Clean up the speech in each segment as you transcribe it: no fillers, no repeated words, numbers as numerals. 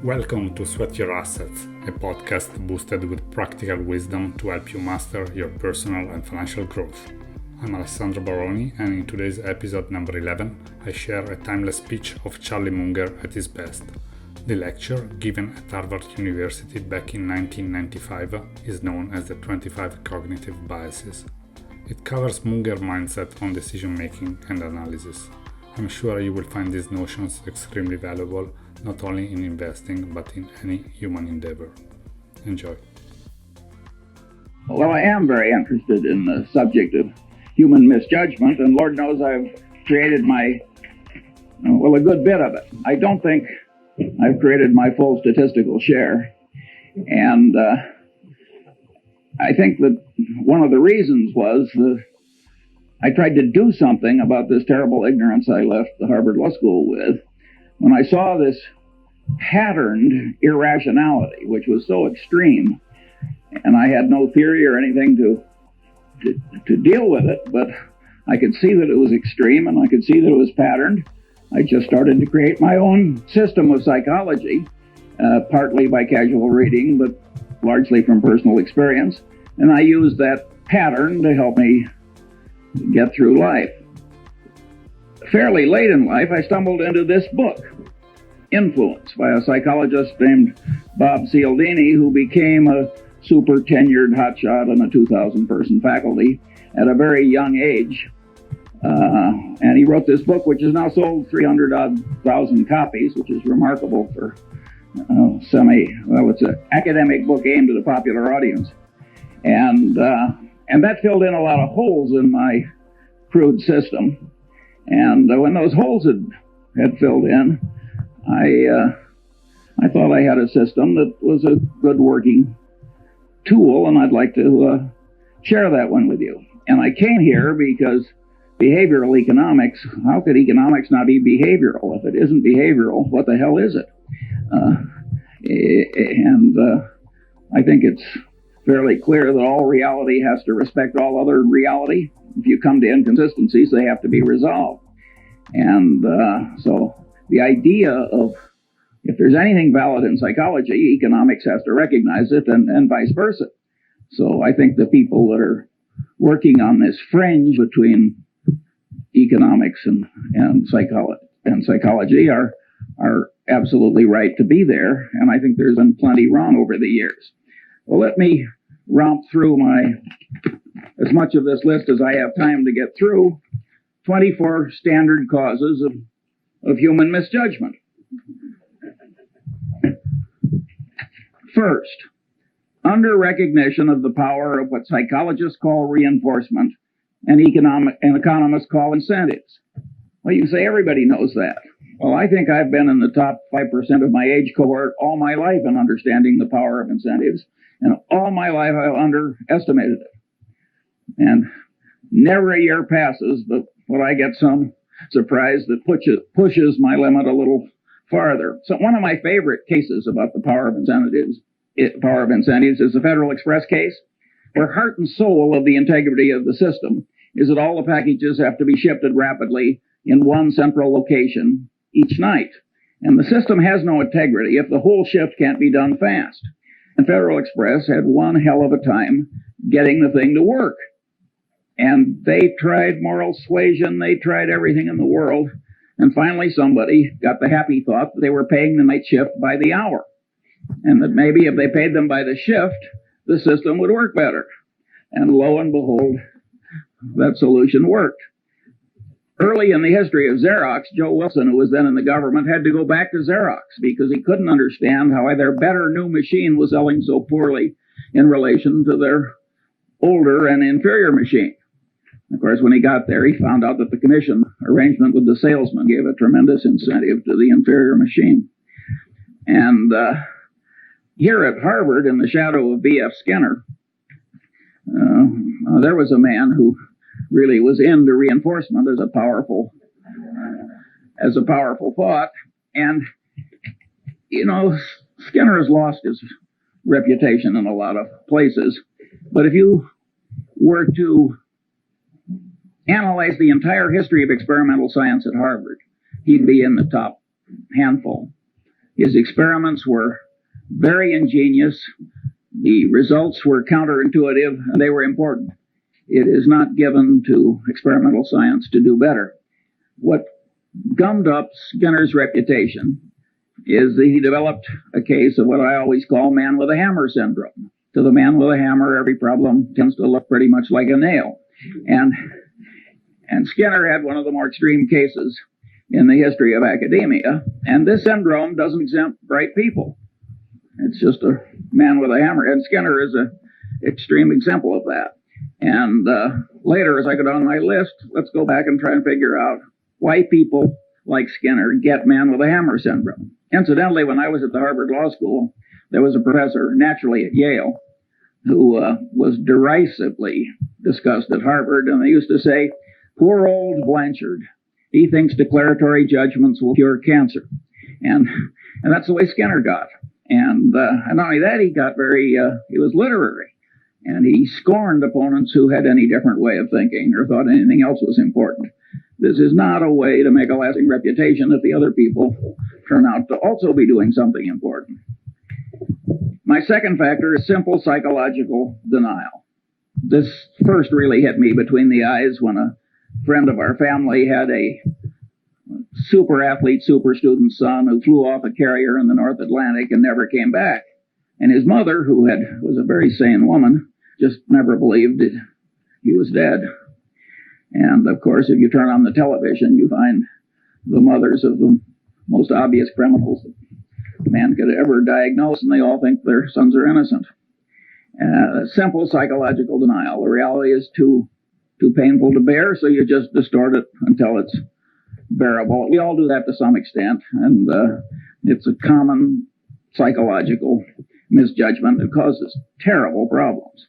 Welcome to Sweat Your Assets, a podcast boosted with practical wisdom to help you master your personal and financial growth. I'm Alessandro Baroni, and in today's episode number 11, I share a timeless speech of Charlie Munger at his best. The lecture, given at Harvard University back in 1995, is known as the 25 Cognitive Biases. It covers Munger's mindset on decision-making and analysis. I'm sure you will find these notions extremely valuable, not only in investing, but in any human endeavor. Enjoy. Well, I am very interested in the subject of human misjudgment, and Lord knows I've created a good bit of it. I don't think I've created my full statistical share, and I think that one of the reasons was I tried to do something about this terrible ignorance I left the Harvard Law School with when I saw this patterned irrationality, which was so extreme, and I had no theory or anything to deal with it, but I could see that it was extreme and I could see that it was patterned. I just started to create my own system of psychology, partly by casual reading, but largely from personal experience, and I used that pattern to help me get through life. Fairly late in life, I stumbled into this book, Influence, by a psychologist named Bob Cialdini, who became a super tenured hotshot on a 2,000-person faculty at a very young age. And he wrote this book, which has now sold 300,000 copies, which is remarkable for it's an academic book aimed at a popular audience. And that filled in a lot of holes in my crude system. And when those holes had filled in, I thought I had a system that was a good working tool, and I'd like to share that one with you. And I came here because behavioral economics, how could economics not be behavioral? If it isn't behavioral, what the hell is it? I think it's fairly clear that all reality has to respect all other reality. If you come to inconsistencies, they have to be resolved. And so the idea of if there's anything valid in psychology, economics has to recognize it and vice versa. So I think the people that are working on this fringe between economics and psychology are absolutely right to be there. And I think there's been plenty wrong over the years. Well, let me romp through as much of this list as I have time to get through. 24 standard causes of human misjudgment. First, under recognition of the power of what psychologists call reinforcement and economists call incentives. Well, you can say everybody knows that. Well, I think I've been in the top 5% of my age cohort all my life in understanding the power of incentives, and all my life I've underestimated it. And never a year passes but when I get some surprise that pushes my limit a little farther. So one of my favorite cases about the power of incentives is the Federal Express case, where heart and soul of the integrity of the system is that all the packages have to be shipped rapidly in one central location each night. And the system has no integrity if the whole shift can't be done fast. And Federal Express had one hell of a time getting the thing to work. And they tried moral suasion, they tried everything in the world, and finally somebody got the happy thought that they were paying the night shift by the hour, and that maybe if they paid them by the shift, the system would work better. And lo and behold, that solution worked. Early in the history of Xerox, Joe Wilson, who was then in the government, had to go back to Xerox because he couldn't understand how their better new machine was selling so poorly in relation to their older and inferior machine. Of course, when he got there, he found out that the commission arrangement with the salesman gave a tremendous incentive to the inferior machine. And here at Harvard, in the shadow of B.F. Skinner, there was a man who really was into reinforcement as a powerful thought. And, Skinner has lost his reputation in a lot of places. But if you were to analyze the entire history of experimental science at Harvard, he'd be in the top handful. His experiments were very ingenious. The results were counterintuitive, and they were important. It is not given to experimental science to do better. What gummed up Skinner's reputation is that he developed a case of what I always call man with a hammer syndrome. To the man with a hammer, every problem tends to look pretty much like a nail. And Skinner had one of the more extreme cases in the history of academia, and this syndrome doesn't exempt bright people. It's just a man with a hammer, and Skinner is an extreme example of that. And later, as I go down my list, let's go back and try and figure out why people like Skinner get man with a hammer syndrome. Incidentally, when I was at the Harvard Law School, there was a professor, naturally at Yale, who was derisively discussed at Harvard, and they used to say, "Poor old Blanchard. He thinks declaratory judgments will cure cancer." And that's the way Skinner got. And not only that, he was literary. And he scorned opponents who had any different way of thinking or thought anything else was important. This is not a way to make a lasting reputation if the other people turn out to also be doing something important. My second factor is simple psychological denial. This first really hit me between the eyes when a friend of our family had a super athlete, super student son who flew off a carrier in the North Atlantic and never came back. And his mother, who was a very sane woman, just never believed that he was dead. And of course, if you turn on the television, you find the mothers of the most obvious criminals that man could ever diagnose, and they all think their sons are innocent. Simple psychological denial. The reality is too painful to bear, so you just distort it until it's bearable. We all do that to some extent, and it's a common psychological misjudgment that causes terrible problems.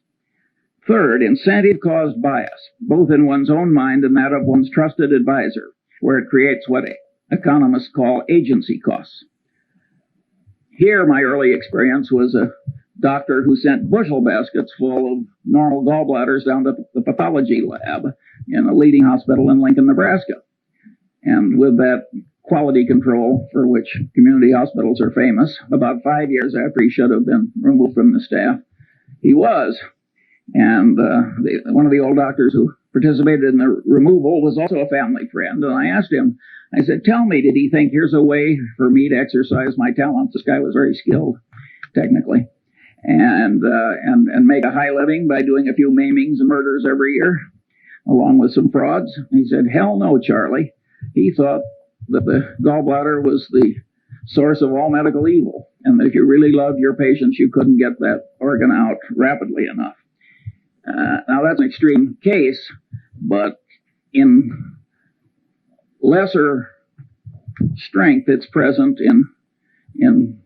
Third, incentive-caused bias, both in one's own mind and that of one's trusted advisor, where it creates what economists call agency costs. Here, my early experience was a doctor who sent bushel baskets full of normal gallbladders down to the pathology lab in a leading hospital in Lincoln, Nebraska. And with that quality control for which community hospitals are famous, about 5 years after he should have been removed from the staff, he was. And one of the old doctors who participated in the removal was also a family friend. And I asked him, I said, "Tell me, did he think here's a way for me to exercise my talents?" This guy was very skilled, technically, and make a high living by doing a few maimings and murders every year, along with some frauds. And he said, "Hell no, Charlie." He thought that the gallbladder was the source of all medical evil, and that if you really loved your patients, you couldn't get that organ out rapidly enough. Now, that's an extreme case, but in lesser strength, it's present in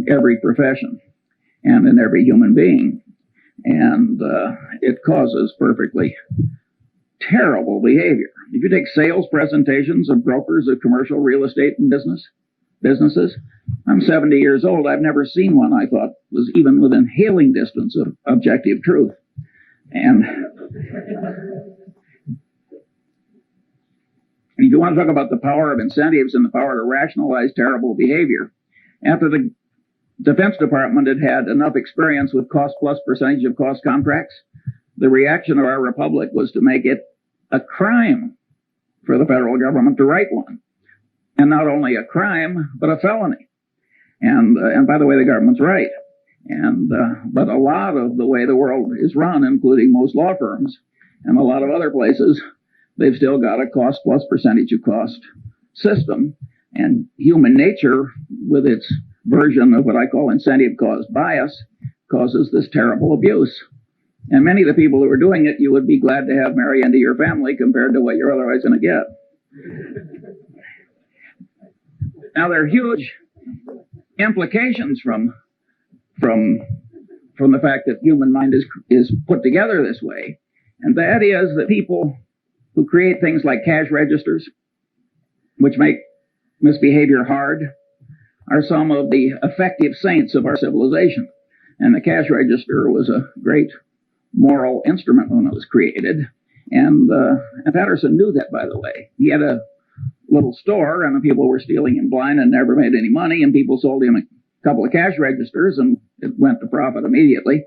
every profession and in every human being. And it causes perfectly terrible behavior. If you take sales presentations of brokers of commercial real estate and businesses, I'm 70 years old. I've never seen one I thought was even within hailing distance of objective truth. And if you want to talk about the power of incentives and the power to rationalize terrible behavior, after the Defense Department had enough experience with cost plus percentage of cost contracts, the reaction of our republic was to make it a crime for the federal government to write one. And not only a crime, but a felony. And by the way, the government's right. But a lot of the way the world is run, including most law firms and a lot of other places, they've still got a cost plus percentage of cost system. And human nature, with its version of what I call incentive-caused bias, causes this terrible abuse. And many of the people who are doing it, you would be glad to have marry into your family compared to what you're otherwise going to get. Now, there are huge implications from the fact that human mind is put together this way. And that is that people who create things like cash registers, which make misbehavior hard, are some of the effective saints of our civilization. And the cash register was a great moral instrument when it was created. And Patterson knew that, by the way. He had a little store, and the people were stealing him blind and never made any money, and people sold him a couple of cash registers, and it went to profit immediately.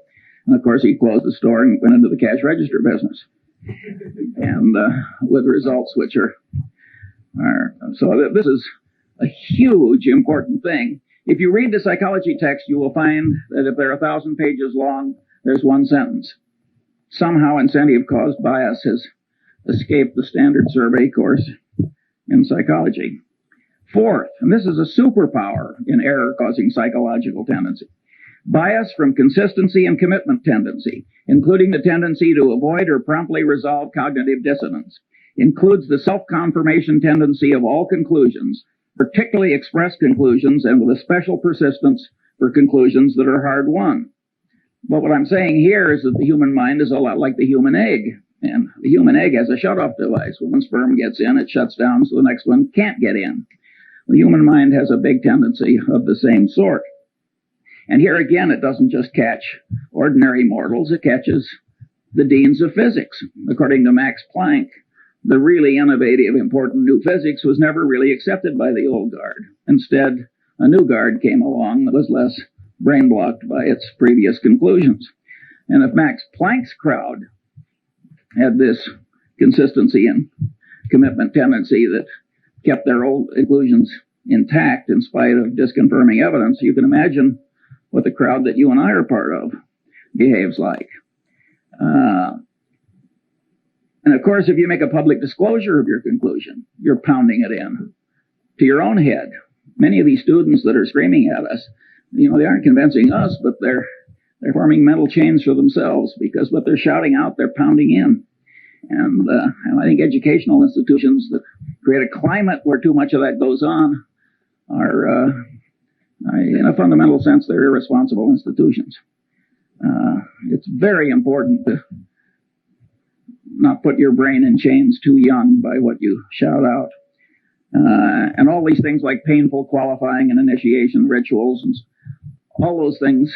And, of course, he closed the store and went into the cash register business. And with results which are so this is a huge, important thing. If you read the psychology text, you will find that if they're 1,000 pages long, there's one sentence. Somehow incentive-caused bias has escaped the standard survey course in psychology. Fourth, and this is a superpower in error-causing psychological tendency, bias from consistency and commitment tendency, including the tendency to avoid or promptly resolve cognitive dissonance, includes the self-confirmation tendency of all conclusions, particularly expressed conclusions, and with a special persistence for conclusions that are hard won. But what I'm saying here is that the human mind is a lot like the human egg. And the human egg has a shut-off device. When one sperm gets in, it shuts down so the next one can't get in. The human mind has a big tendency of the same sort. And here again, it doesn't just catch ordinary mortals, it catches the deans of physics. According to Max Planck, the really innovative, important new physics was never really accepted by the old guard. Instead, a new guard came along that was less brain-blocked by its previous conclusions. And if Max Planck's crowd had this consistency and commitment tendency that kept their old conclusions intact in spite of disconfirming evidence, you can imagine what the crowd that you and I are part of behaves like. And of course, if you make a public disclosure of your conclusion, you're pounding it in to your own head. Many of these students that are screaming at us, they aren't convincing us, but they're forming mental chains for themselves, because what they're shouting out, they're pounding in. And I think educational institutions that create a climate where too much of that goes on are, in a fundamental sense, they're irresponsible institutions. It's very important to not put your brain in chains too young by what you shout out. And all these things like painful qualifying and initiation rituals, and all those things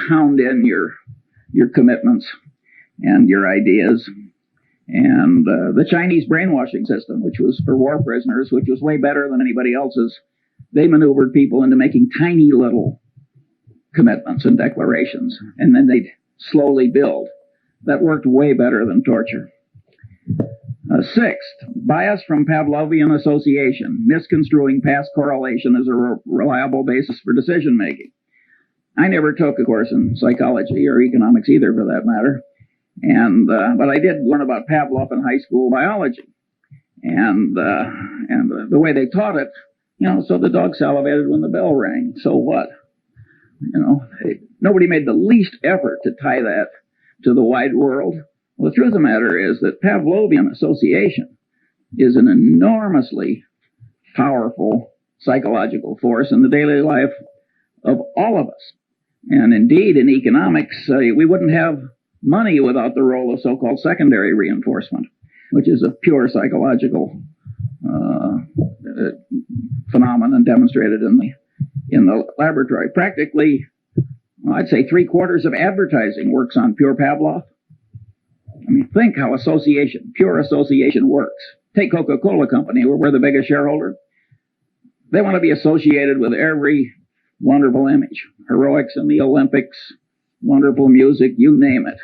pound in your commitments and your ideas. And the Chinese brainwashing system, which was for war prisoners, which was way better than anybody else's, they maneuvered people into making tiny little commitments and declarations, and then they'd slowly build. That worked way better than torture. Sixth, bias from Pavlovian association, misconstruing past correlation as a reliable basis for decision making. I never took a course in psychology or economics either, for that matter, but I did learn about Pavlov in high school biology, and the way they taught it, so the dog salivated when the bell rang. So what? Nobody made the least effort to tie that to the wide world. Well, the truth of the matter is that Pavlovian association is an enormously powerful psychological force in the daily life of all of us. And indeed, in economics, we wouldn't have money without the role of so-called secondary reinforcement, which is a pure psychological phenomenon demonstrated in the laboratory. Practically, I'd say 3/4 of advertising works on pure Pavlov. I mean, think how pure association works. Take Coca-Cola Company, where we're the biggest shareholder. They want to be associated with every wonderful image. Heroics in the Olympics, wonderful music, you name it.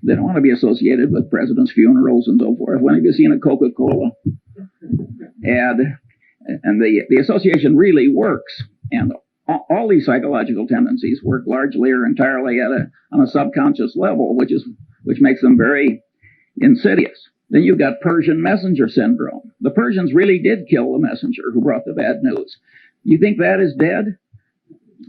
They don't want to be associated with presidents' funerals and so forth. When have you seen a Coca-Cola ad? And the association really works. And all these psychological tendencies work largely or entirely on a subconscious level, which makes them very insidious. Then you've got Persian messenger syndrome. The Persians really did kill the messenger who brought the bad news. You think that is dead?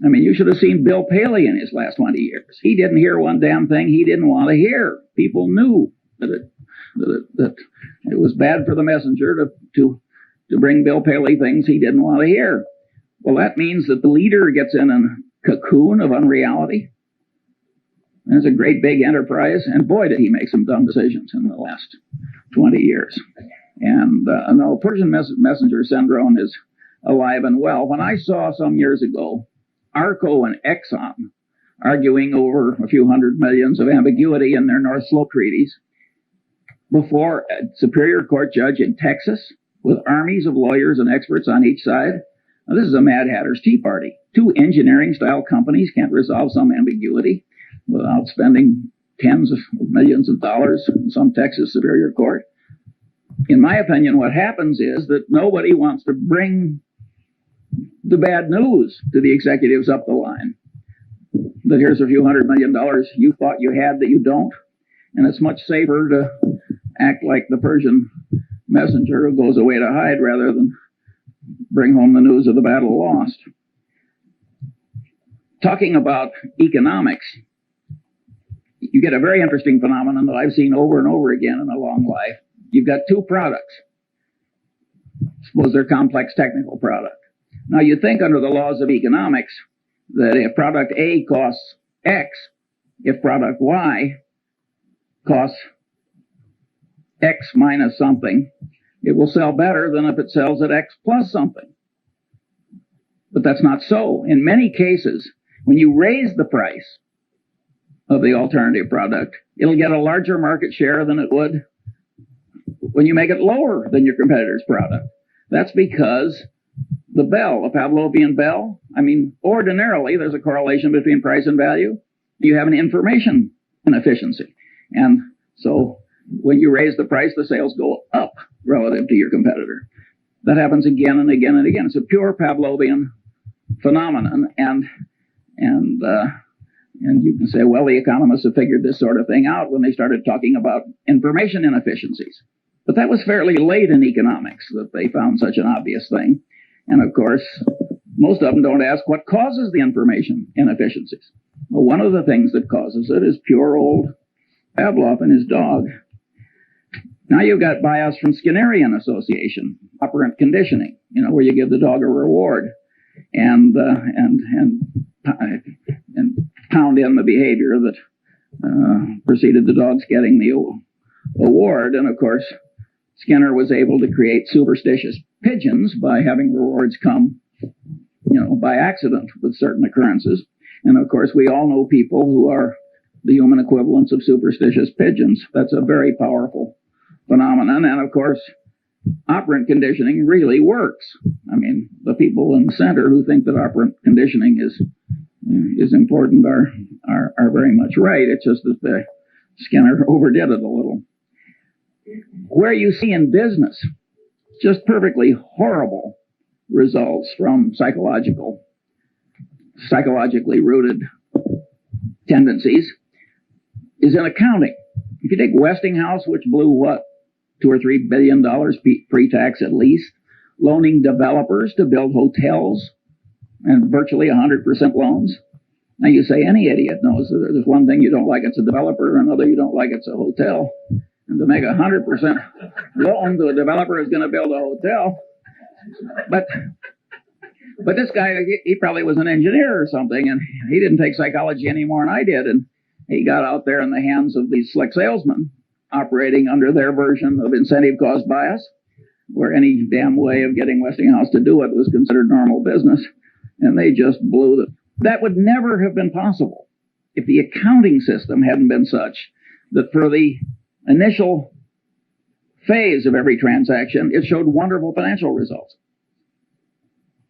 I mean, you should have seen Bill Paley in his last 20 years. He didn't hear one damn thing he didn't want to hear. People knew that it was bad for the messenger to bring Bill Paley things he didn't want to hear. Well, that means that the leader gets in a cocoon of unreality. And it's a great big enterprise, and boy, did he make some dumb decisions in the last 20 years. And no, Persian messenger syndrome is alive and well. When I saw some years ago Arco and Exxon arguing over a few hundred millions of ambiguity in their North Slope treaties before a Superior Court judge in Texas, with armies of lawyers and experts on each side. Now, this is a Mad Hatter's Tea Party. Two engineering-style companies can't resolve some ambiguity without spending tens of millions of dollars in some Texas Superior Court. In my opinion, what happens is that nobody wants to bring the bad news to the executives up the line. That here's a few $100 million you thought you had that you don't. And it's much safer to act like the Persian messenger who goes away to hide rather than bring home the news of the battle lost. Talking about economics, you get a very interesting phenomenon that I've seen over and over again in a long life. You've got two products. Suppose they're complex technical product. Now, you think under the laws of economics that if product A costs X, if product Y costs X minus something, it will sell better than if it sells at X plus something. But that's not so. In many cases, when you raise the price of the alternative product, it'll get a larger market share than it would when you make it lower than your competitor's product. That's because the bell, the Pavlovian bell, ordinarily there's a correlation between price and value. You have an information inefficiency. And so when you raise the price, the sales go up relative to your competitor. That happens again and again and again. It's a pure Pavlovian phenomenon. And you can say, well, the economists have figured this sort of thing out when they started talking about information inefficiencies. But that was fairly late in economics that they found such an obvious thing. And of course, most of them don't ask what causes the information inefficiencies. Well, one of the things that causes it is pure old Pavlov and his dog. Now you've got bias from Skinnerian association, operant conditioning, where you give the dog a reward and pound in the behavior that preceded the dog's getting the award. And of course, Skinner was able to create superstitious pigeons by having rewards come, by accident with certain occurrences. And of course, we all know people who are the human equivalents of superstitious pigeons. That's a very powerful phenomenon. And of course, operant conditioning really works. The people in the center who think that operant conditioning is important are very much right. It's just that Skinner overdid it a little. Where you see in business just perfectly horrible results from psychologically rooted tendencies is in accounting. If you take Westinghouse, which blew $2 or $3 billion pre-tax at least, loaning developers to build hotels and virtually 100% loans. Now you say any idiot knows that there's one thing you don't like, it's a developer, and another you don't like, it's a hotel. And to make 100% loan to a developer who's going to build a hotel. But this guy, he probably was an engineer or something, and he didn't take psychology any more than I did. And he got out there in the hands of these slick salesmen operating under their version of incentive cost bias, where any damn way of getting Westinghouse to do it was considered normal business. And they just blew it. That would never have been possible if the accounting system hadn't been such that for the initial phase of every transaction, it showed wonderful financial results.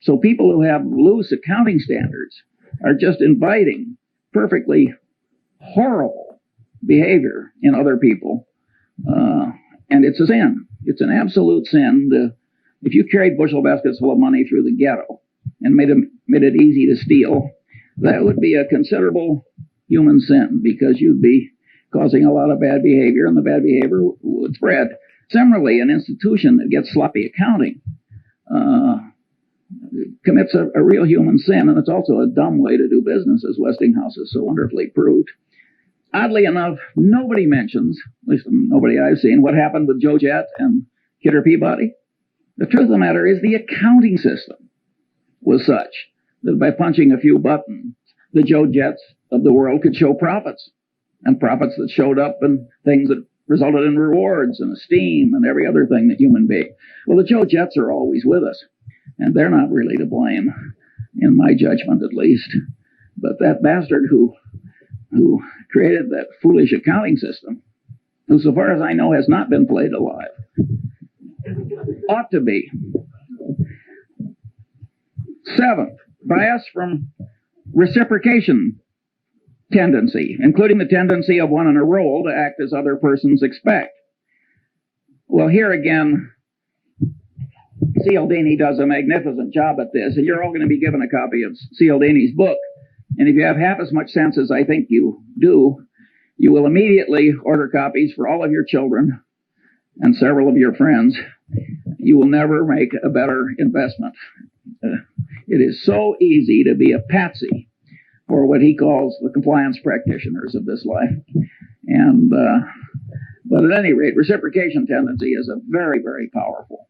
So people who have loose accounting standards are just inviting perfectly horrible behavior in other people. And it's a sin. It's an absolute sin. If you carried bushel baskets full of money through the ghetto and made it easy to steal, that would be a considerable human sin, because you'd be causing a lot of bad behavior, and the bad behavior would spread. Similarly, an institution that gets sloppy accounting commits a real human sin, and it's also a dumb way to do business, as Westinghouse has so wonderfully proved. Oddly enough, nobody mentions, at least nobody I've seen, what happened with Joe Jett and Kidder Peabody. The truth of the matter is the accounting system was such that by punching a few buttons, the Joe Jetts of the world could show profits, and profits that showed up in things that resulted in rewards and esteem and every other thing that human being. Well, the Joe Jetts are always with us, and they're not really to blame, in my judgment at least. But that bastard who created that foolish accounting system, who, so far as I know, has not been played alive, ought to be. Seventh, bias from reciprocation tendency, including the tendency of one in a role to act as other persons expect. Well, here again, Cialdini does a magnificent job at this, and you're all going to be given a copy of Cialdini's book. And if you have half as much sense as I think you do, you will immediately order copies for all of your children and several of your friends. You will never make a better investment. It is so easy to be a patsy for what he calls the compliance practitioners of this life. And but at any rate, reciprocation tendency is a very, very powerful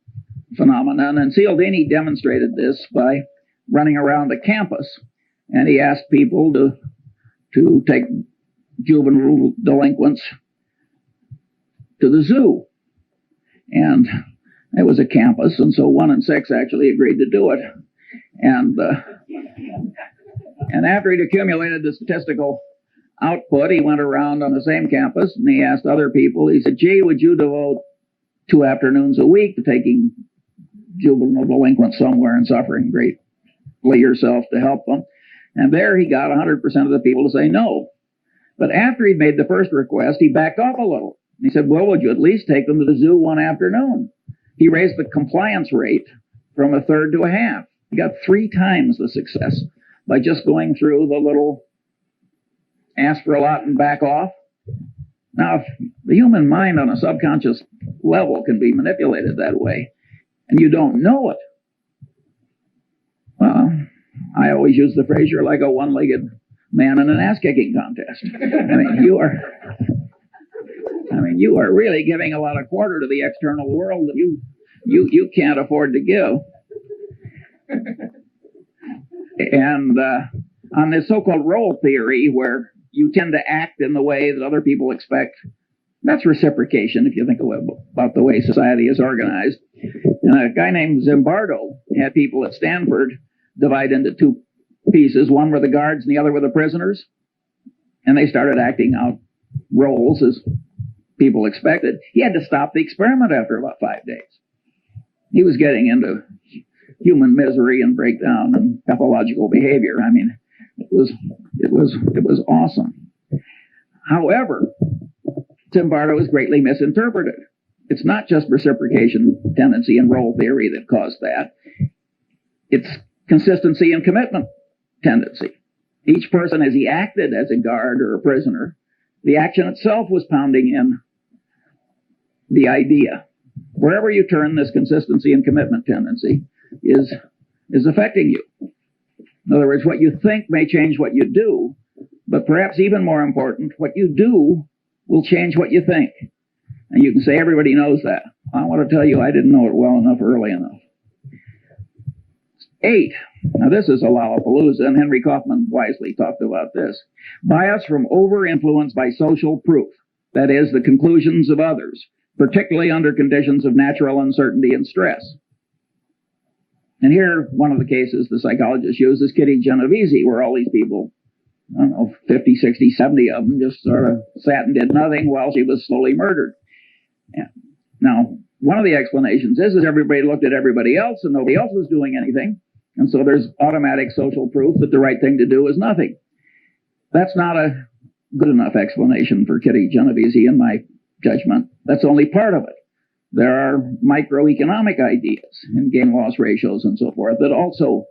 phenomenon. And Cialdini demonstrated this by running around a campus, and he asked people to take juvenile delinquents to the zoo. And it was a campus, and so 1 in 6 actually agreed to do it. And after he'd accumulated the statistical output, he went around on the same campus and he asked other people, he said, gee, would you devote 2 afternoons a week to taking juvenile delinquents somewhere and suffering greatly yourself to help them? And there he got 100% of the people to say no. But after he'd made the first request, he backed off a little. He said, well, would you at least take them to the zoo 1 afternoon? He raised the compliance rate from 1/3 to 1/2. He got 3 times the success by just going through the little ask for a lot and back off. Now, if the human mind on a subconscious level can be manipulated that way, and you don't know it, well, I always use the phrase, you're like a one-legged man in an ass-kicking contest. You are really giving a lot of quarter to the external world that you can't afford to give. And on this so-called role theory, where you tend to act in the way that other people expect, that's reciprocation, if you think about the way society is organized. And a guy named Zimbardo had people at Stanford divide into 2 pieces. One were the guards and the other were the prisoners. And they started acting out roles as people expected. He had to stop the experiment after about 5 days. He was getting into human misery and breakdown and pathological behavior. I mean, it was awesome. However, Zimbardo was greatly misinterpreted. It's not just reciprocation tendency and role theory that caused that. It's consistency and commitment tendency. Each person, as he acted as a guard or a prisoner, the action itself was pounding in the idea. Wherever you turn, this consistency and commitment tendency is affecting you. In other words, what you think may change what you do, but perhaps even more important, what you do will change what you think. And you can say everybody knows that. I want to tell you I didn't know it well enough early enough. 8. Now this is a Lollapalooza, and Henry Kaufman wisely talked about this. Bias from over-influence by social proof. That is, the conclusions of others, particularly under conditions of natural uncertainty and stress. And here, one of the cases the psychologist used is Kitty Genovese, where all these people, I don't know, 50, 60, 70 of them just sort of sat and did nothing while she was slowly murdered. Yeah. Now, one of the explanations is everybody looked at everybody else and nobody else was doing anything. And so there's automatic social proof that the right thing to do is nothing. That's not a good enough explanation for Kitty Genovese, in my judgment. That's only part of it. There are microeconomic ideas and gain-loss ratios and so forth that also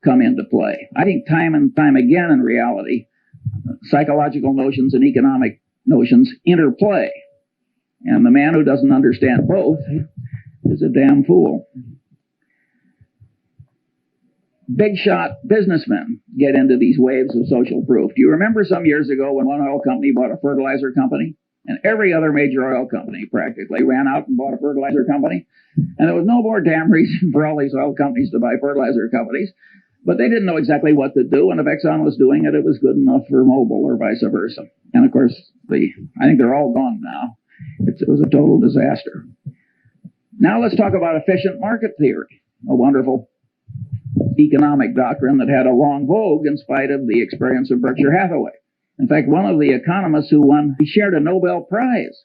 come into play. I think time and time again in reality, psychological notions and economic notions interplay. And the man who doesn't understand both is a damn fool. Big shot businessmen get into these waves of social proof. Do you remember some years ago when one oil company bought a fertilizer company? And every other major oil company practically ran out and bought a fertilizer company. And there was no more damn reason for all these oil companies to buy fertilizer companies. But they didn't know exactly what to do. And if Exxon was doing it, it was good enough for Mobil or vice versa. And of course, I think they're all gone now. It was a total disaster. Now let's talk about efficient market theory, a wonderful economic doctrine that had a long vogue in spite of the experience of Berkshire Hathaway. In fact, one of the economists who won, he shared a Nobel Prize.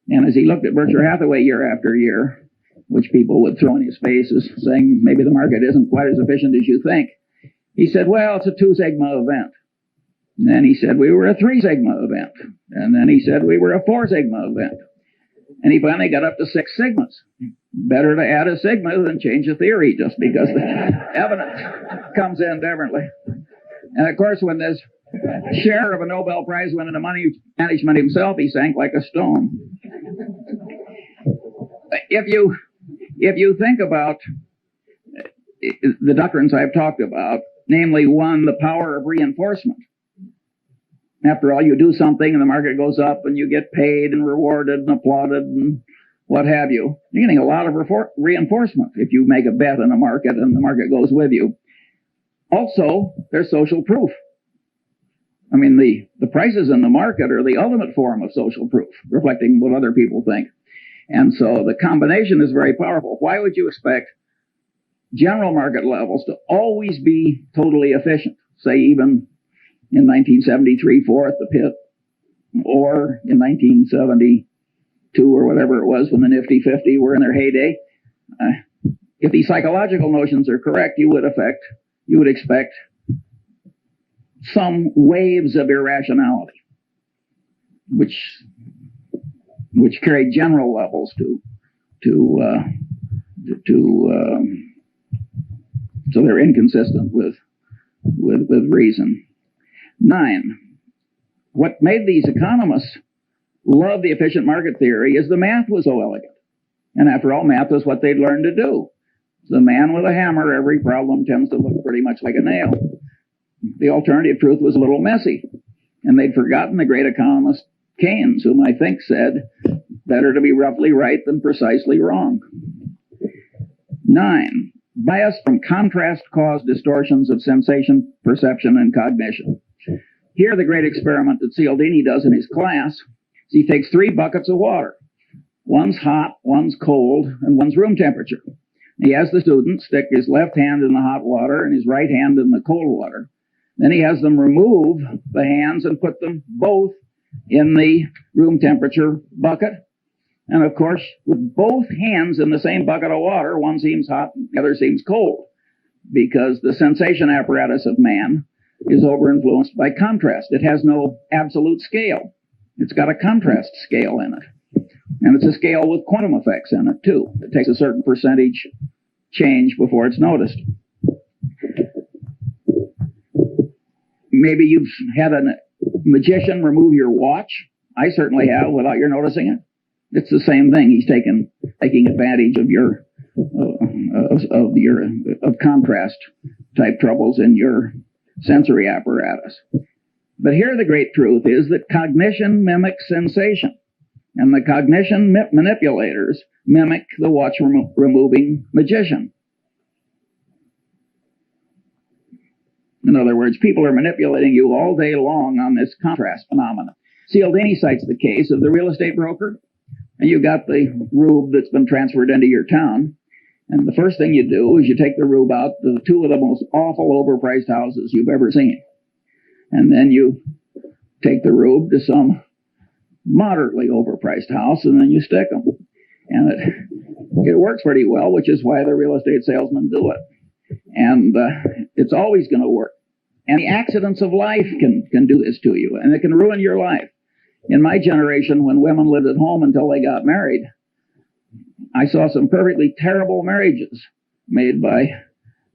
And as he looked at Berkshire Hathaway year after year, which people would throw in his face as saying maybe the market isn't quite as efficient as you think. He said, well, it's a 2 sigma event. And then he said we were a 3 sigma event. And then he said we were a 4 sigma event. And he finally got up to 6 sigmas. Better to add a sigma than change a theory just because the evidence comes in differently. And of course, when this share of a Nobel Prize went into money management himself, he sank like a stone. If you think about the doctrines I've talked about, namely, one, the power of reinforcement. After all, you do something and the market goes up and you get paid and rewarded and applauded and what have you. You're getting a lot of reinforcement if you make a bet in a market and the market goes with you. Also, there's social proof. I mean, the prices in the market are the ultimate form of social proof, reflecting what other people think. And so the combination is very powerful. Why would you expect general market levels to always be totally efficient? Say even in 1973-4 at the pit, or in 1972 or whatever it was when the Nifty 50 were in their heyday. If these psychological notions are correct, you would expect some waves of irrationality, which carry general levels so they're inconsistent with reason. 9, what made these economists love the efficient market theory is the math was so elegant. And after all, math was what they'd learned to do. The man with a hammer, every problem tends to look pretty much like a nail. The alternative truth was a little messy. And they'd forgotten the great economist Keynes, whom I think said, better to be roughly right than precisely wrong. 9, bias from contrast cause distortions of sensation, perception, and cognition. Here, the great experiment that Cialdini does in his class is he takes 3 buckets of water. One's hot, one's cold, and one's room temperature. He has the student stick his left hand in the hot water and his right hand in the cold water. Then he has them remove the hands and put them both in the room temperature bucket. And of course, with both hands in the same bucket of water, one seems hot and the other seems cold, because the sensation apparatus of man is over-influenced by contrast. It has no absolute scale. It's got a contrast scale in it. And it's a scale with quantum effects in it, too. It takes a certain percentage change before it's noticed. Maybe you've had a magician remove your watch. I certainly have, without your noticing it. It's the same thing. He's taking advantage of your contrast type troubles in your sensory apparatus. But here the great truth is that cognition mimics sensation, and the cognition manipulators mimic the watch removing magician. In other words, people are manipulating you all day long on this contrast phenomenon. Cialdini cites the case of the real estate broker, and you got the rube that's been transferred into your town. And the first thing you do is you take the rube out to 2 of the most awful overpriced houses you've ever seen. And then you take the rube to some moderately overpriced house, and then you stick them. And it works pretty well, which is why the real estate salesmen do it. And it's always going to work. And the accidents of life can do this to you, and it can ruin your life. In my generation, when women lived at home until they got married, I saw some perfectly terrible marriages made by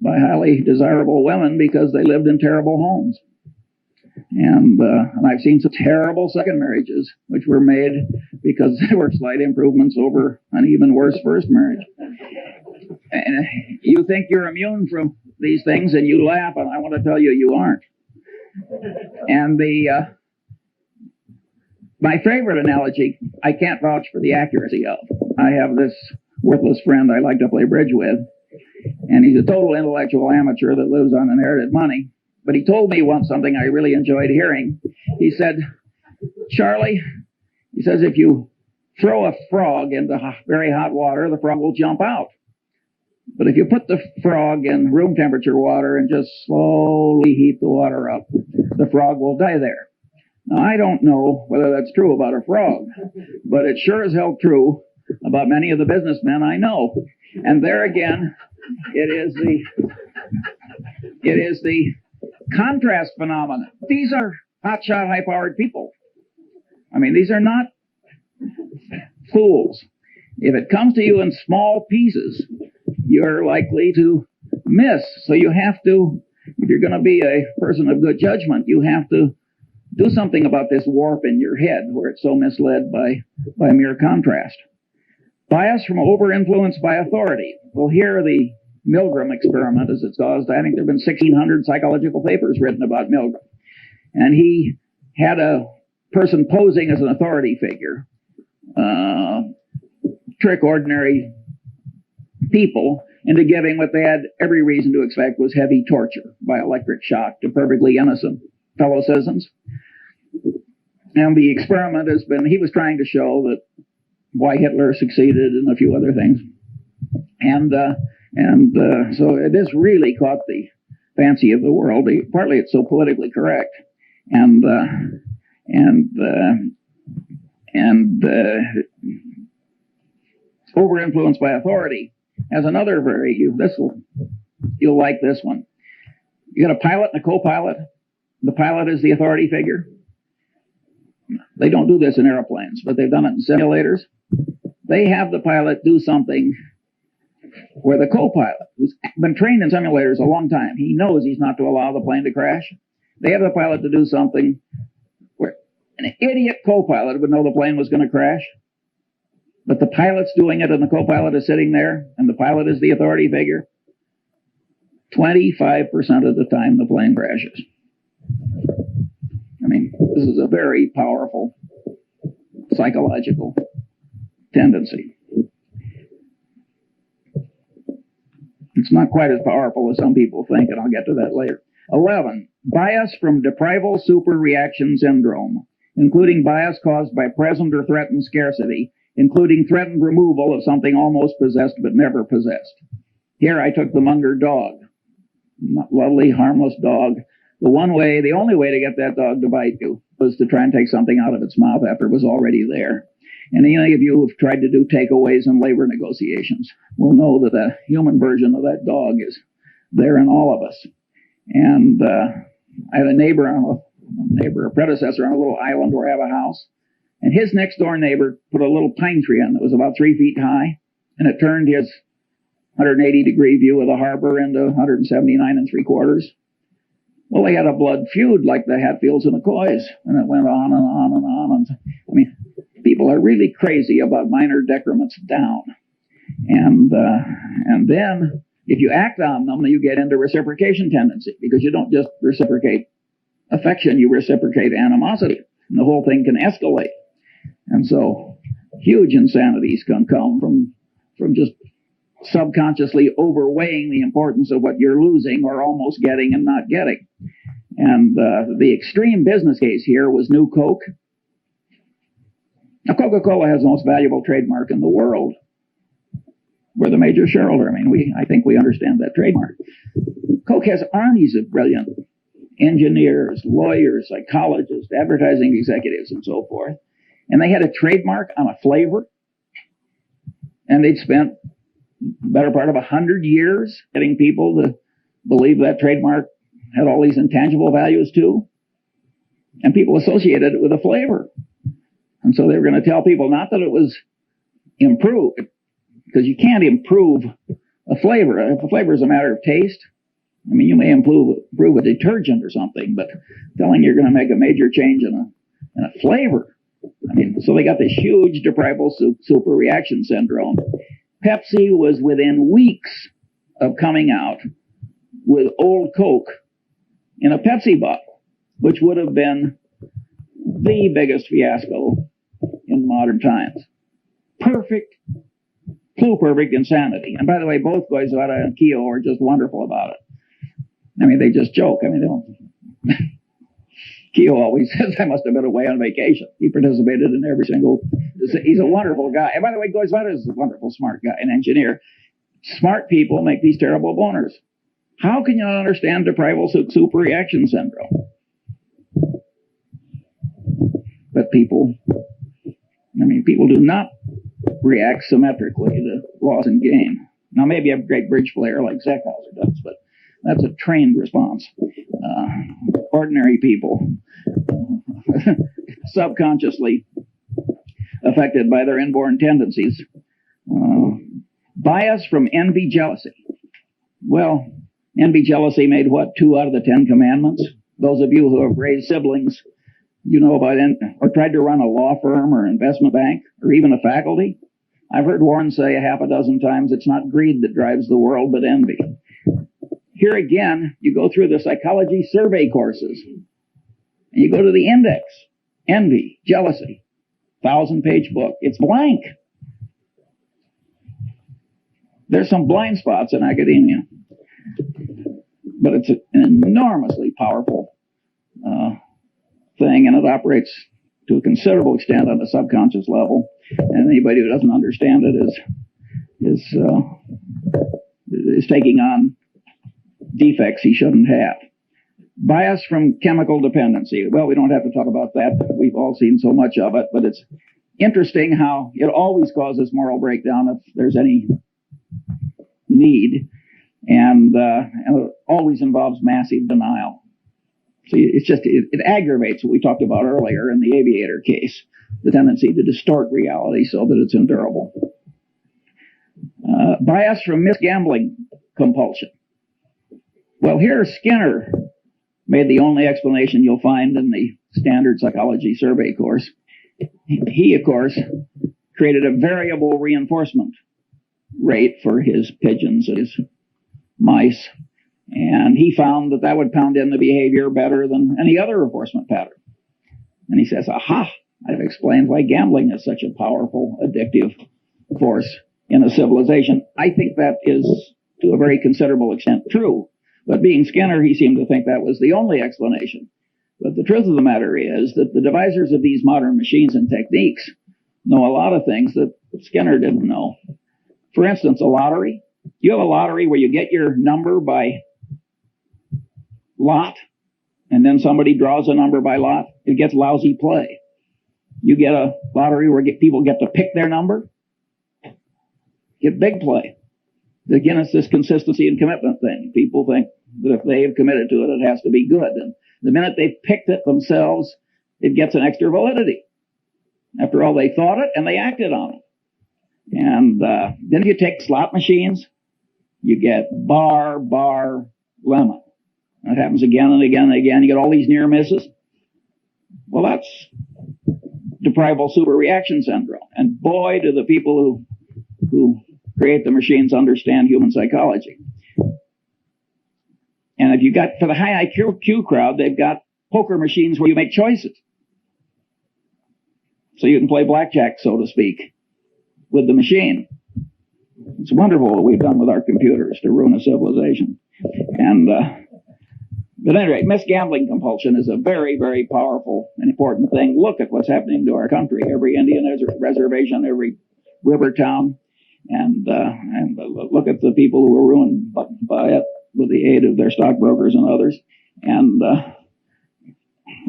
highly desirable women because they lived in terrible homes. And I've seen some terrible second marriages, which were made because they were slight improvements over an even worse first marriage. And you think you're immune from these things, and you laugh, and I want to tell you, you aren't. And my favorite analogy, I can't vouch for the accuracy of. I have this worthless friend I like to play bridge with, and he's a total intellectual amateur that lives on inherited money. But he told me once something I really enjoyed hearing. He said, Charlie, he says, if you throw a frog into very hot water, the frog will jump out. But if you put the frog in room temperature water and just slowly heat the water up, the frog will die there. Now, I don't know whether that's true about a frog, but it's sure as hell true about many of the businessmen I know. And there again, it is the contrast phenomenon. These are hotshot, high-powered people. I mean, these are not fools. If it comes to you in small pieces, you're likely to miss. So you have to, if you're going to be a person of good judgment, you have to do something about this warp in your head where it's so misled by mere contrast. Bias from over-influence by authority. Well, here the Milgram experiment, as it's caused, I think there have been 1,600 psychological papers written about Milgram. And he had a person posing as an authority figure, trick ordinary people into giving what they had every reason to expect was heavy torture by electric shock to perfectly innocent fellow citizens. And the experiment has been, he was trying to show that why Hitler succeeded and a few other things. So this really caught the fancy of the world. Partly it's so politically correct. Over-influence by authority has another you'll like this one. You got a pilot and a co-pilot. The pilot is the authority figure. They don't do this in airplanes, but they've done it in simulators. They have the pilot do something where the co-pilot, who's been trained in simulators a long time, he knows he's not to allow the plane to crash. They have the pilot to do something where an idiot co-pilot would know the plane was going to crash, but the pilot's doing it and the co-pilot is sitting there and the pilot is the authority figure. 25% of the time the plane crashes. I mean, this is a very powerful psychological tendency. It's not quite as powerful as some people think, and I'll get to that later. 11, bias from deprival superreaction syndrome, including bias caused by present or threatened scarcity, including threatened removal of something almost possessed but never possessed. Here I took the Munger dog, lovely, harmless dog. The only way to get that dog to bite you was to try and take something out of its mouth after it was already there. And any of you who've tried to do takeaways in labor negotiations will know that the human version of that dog is there in all of us. And I had a predecessor on a little island where I have a house. And his next door neighbor put a little pine tree in that was about 3 feet high. And it turned his 180-degree view of the harbor into 179 3/4. Well, they had a blood feud like the Hatfields and McCoys, and it went on and on and on. And I mean, people are really crazy about minor decrements down. And then if you act on them, you get into reciprocation tendency, because you don't just reciprocate affection, you reciprocate animosity, and the whole thing can escalate. And so huge insanities can come from just subconsciously overweighing the importance of what you're losing or almost getting and not getting. And the extreme business case here was New Coke. Now, Coca-Cola has the most valuable trademark in the world. We're the major shareholder. I mean, I think we understand that trademark. Coke has armies of brilliant engineers, lawyers, psychologists, advertising executives, and so forth. And they had a trademark on a flavor. And they'd spent the better part of 100 years getting people to believe that trademark had all these intangible values too. And people associated it with a flavor. And so they were going to tell people not that it was improved, because you can't improve a flavor. If a flavor is a matter of taste, I mean, you may improve a detergent or something, but telling you're going to make a major change in a flavor. I mean, so they got this huge deprival superreaction syndrome. Pepsi was within weeks of coming out with old Coke in a Pepsi bottle, which would have been the biggest fiasco in modern times. Perfect insanity. And by the way, both Goizueta and Keogh are just wonderful about it. I mean, they just joke. I mean, they don't. Keogh always says, I must have been away on vacation. He participated in every single. He's a wonderful guy. And by the way, Goizueta is a wonderful, smart guy, an engineer. Smart people make these terrible boners. How can you not understand deprival superreaction syndrome? But people do not react symmetrically to loss and gain. Now, maybe a great bridge player like Zeckhauser does, but that's a trained response. Ordinary people, subconsciously affected by their inborn tendencies. Bias from envy, jealousy. Well, envy, jealousy made what, 2 out of the 10 commandments? Those of you who have raised siblings, you know about or tried to run a law firm or investment bank or even a faculty. I've heard Warren say a half a dozen times, it's not greed that drives the world, but envy. Here again, you go through the psychology survey courses, and you go to the index, envy, jealousy, 1,000-page book. It's blank. There's some blind spots in academia, but it's an enormously powerful thing, and it operates to a considerable extent on the subconscious level. And anybody who doesn't understand it is taking on defects he shouldn't have. Bias from chemical dependency. Well, we don't have to talk about that. We've all seen so much of it, but it's interesting how it always causes moral breakdown if there's any need, and it always involves massive denial. So it aggravates what we talked about earlier in the aviator case, the tendency to distort reality so that it's endurable. Bias from misgambling compulsion. Well, here Skinner made the only explanation you'll find in the standard psychology survey course. He, of course, created a variable reinforcement rate for his pigeons and his mice, and he found that would pound in the behavior better than any other reinforcement pattern. And he says, aha, I've explained why gambling is such a powerful, addictive force in a civilization. I think that is, to a very considerable extent, true. But being Skinner, he seemed to think that was the only explanation. But the truth of the matter is that the devisers of these modern machines and techniques know a lot of things that Skinner didn't know. For instance, a lottery. You have a lottery where you get your number by lot, and then somebody draws a number by lot. It gets lousy play. You get a lottery where people get to pick their number. Get big play. Again, it's this consistency and commitment thing. People think that if they have committed to it, it has to be good. And the minute they've picked it themselves, it gets an extra validity. After all, they thought it and they acted on it. And then if you take slot machines, you get bar, lemon. That happens again and again and again. You get all these near misses. Well, that's deprival superreaction syndrome. And boy, do the people who create the machines understand human psychology. And if you got, for the high IQ crowd, they've got poker machines where you make choices. So you can play blackjack, so to speak, with the machine. It's wonderful what we've done with our computers to ruin a civilization. And, but anyway, misgambling compulsion is a very, very powerful and important thing. Look at what's happening to our country. Every Indian reservation, every river town, and look at the people who are ruined by it with the aid of their stockbrokers and others. And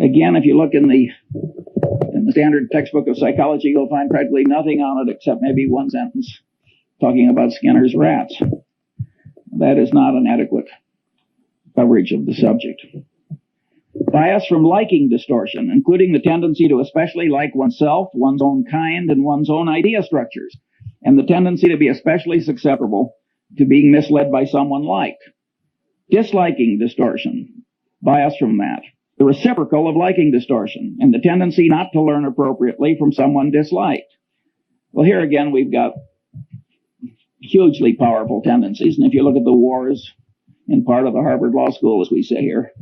again, if you look in the standard textbook of psychology, you'll find practically nothing on it except maybe one sentence talking about Skinner's rats. That is not an adequate coverage of the subject. Bias from liking distortion, including the tendency to especially like oneself, one's own kind, and one's own idea structures, and the tendency to be especially susceptible to being misled by someone liked. Disliking distortion, bias from that. The reciprocal of liking distortion, and the tendency not to learn appropriately from someone disliked. Well, here again, we've got hugely powerful tendencies, and if you look at the wars in part of the Harvard Law School, as we say here,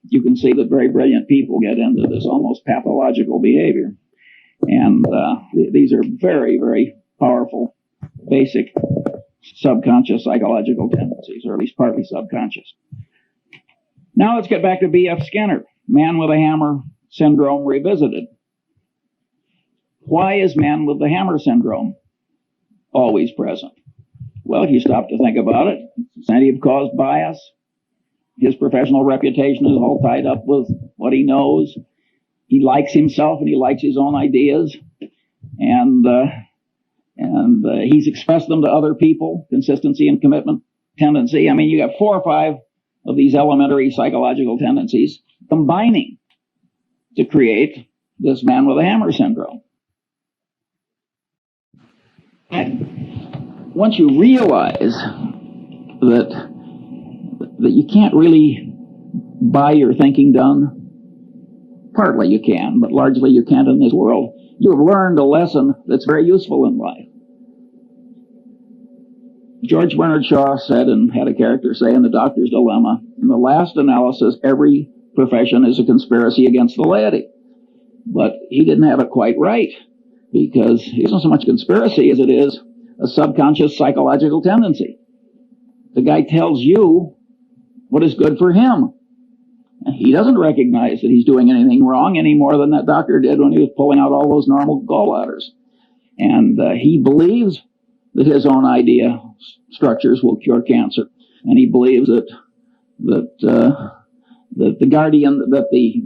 you can see that very brilliant people get into this almost pathological behavior. And these are very, very powerful, basic, subconscious psychological tendencies, or at least partly subconscious. Now let's get back to B.F. Skinner, man with a hammer syndrome revisited. Why is man with the hammer syndrome always present? Well, if you stop to think about it, plenty of caused bias. His professional reputation is all tied up with what he knows. He likes himself and he likes his own ideas. And And he's expressed them to other people, consistency and commitment, tendency. I mean, you got 4 or 5 of these elementary psychological tendencies combining to create this man with a hammer syndrome. And once you realize that you can't really buy your thinking done, partly you can, but largely you can't in this world, you have learned a lesson that's very useful in life. George Bernard Shaw said, and had a character say in The Doctor's Dilemma, in the last analysis, every profession is a conspiracy against the laity. But he didn't have it quite right, because it isn't so much conspiracy as it is a subconscious psychological tendency. The guy tells you what is good for him. And he doesn't recognize that he's doing anything wrong any more than that doctor did when he was pulling out all those normal gallbladders. And he believes that his own idea structures will cure cancer. And he believes that the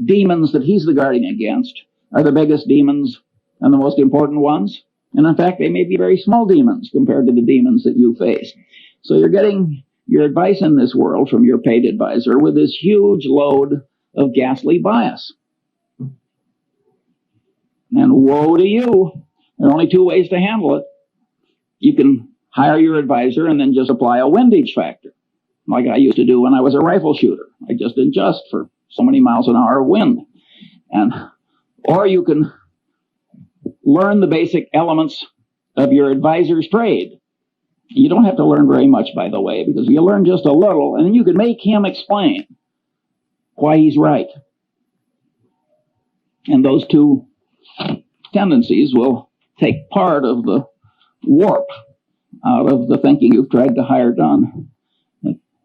demons that he's the guardian against are the biggest demons and the most important ones. And in fact, they may be very small demons compared to the demons that you face. So you're getting your advice in this world from your paid advisor with this huge load of ghastly bias. And woe to you. There are only 2 ways to handle it. You can hire your advisor and then just apply a windage factor, like I used to do when I was a rifle shooter. I just adjust for so many miles an hour of wind. Or you can learn the basic elements of your advisor's trade. You don't have to learn very much, by the way, because you learn just a little, and then you can make him explain why he's right. And those 2 tendencies will take part of the warp out of the thinking you've tried to hire done.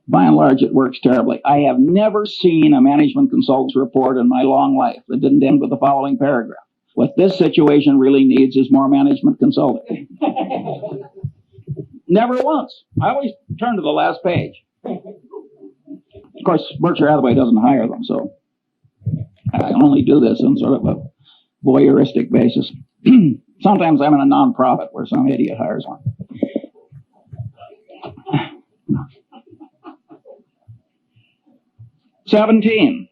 By and large, it works terribly. I have never seen a management consultant's report in my long life that didn't end with the following paragraph. What this situation really needs is more management consulting. Never once. I always turn to the last page. Of course, Berkshire Hathaway doesn't hire them, so I only do this on sort of a voyeuristic basis. Sometimes I'm in a nonprofit where some idiot hires one. 17.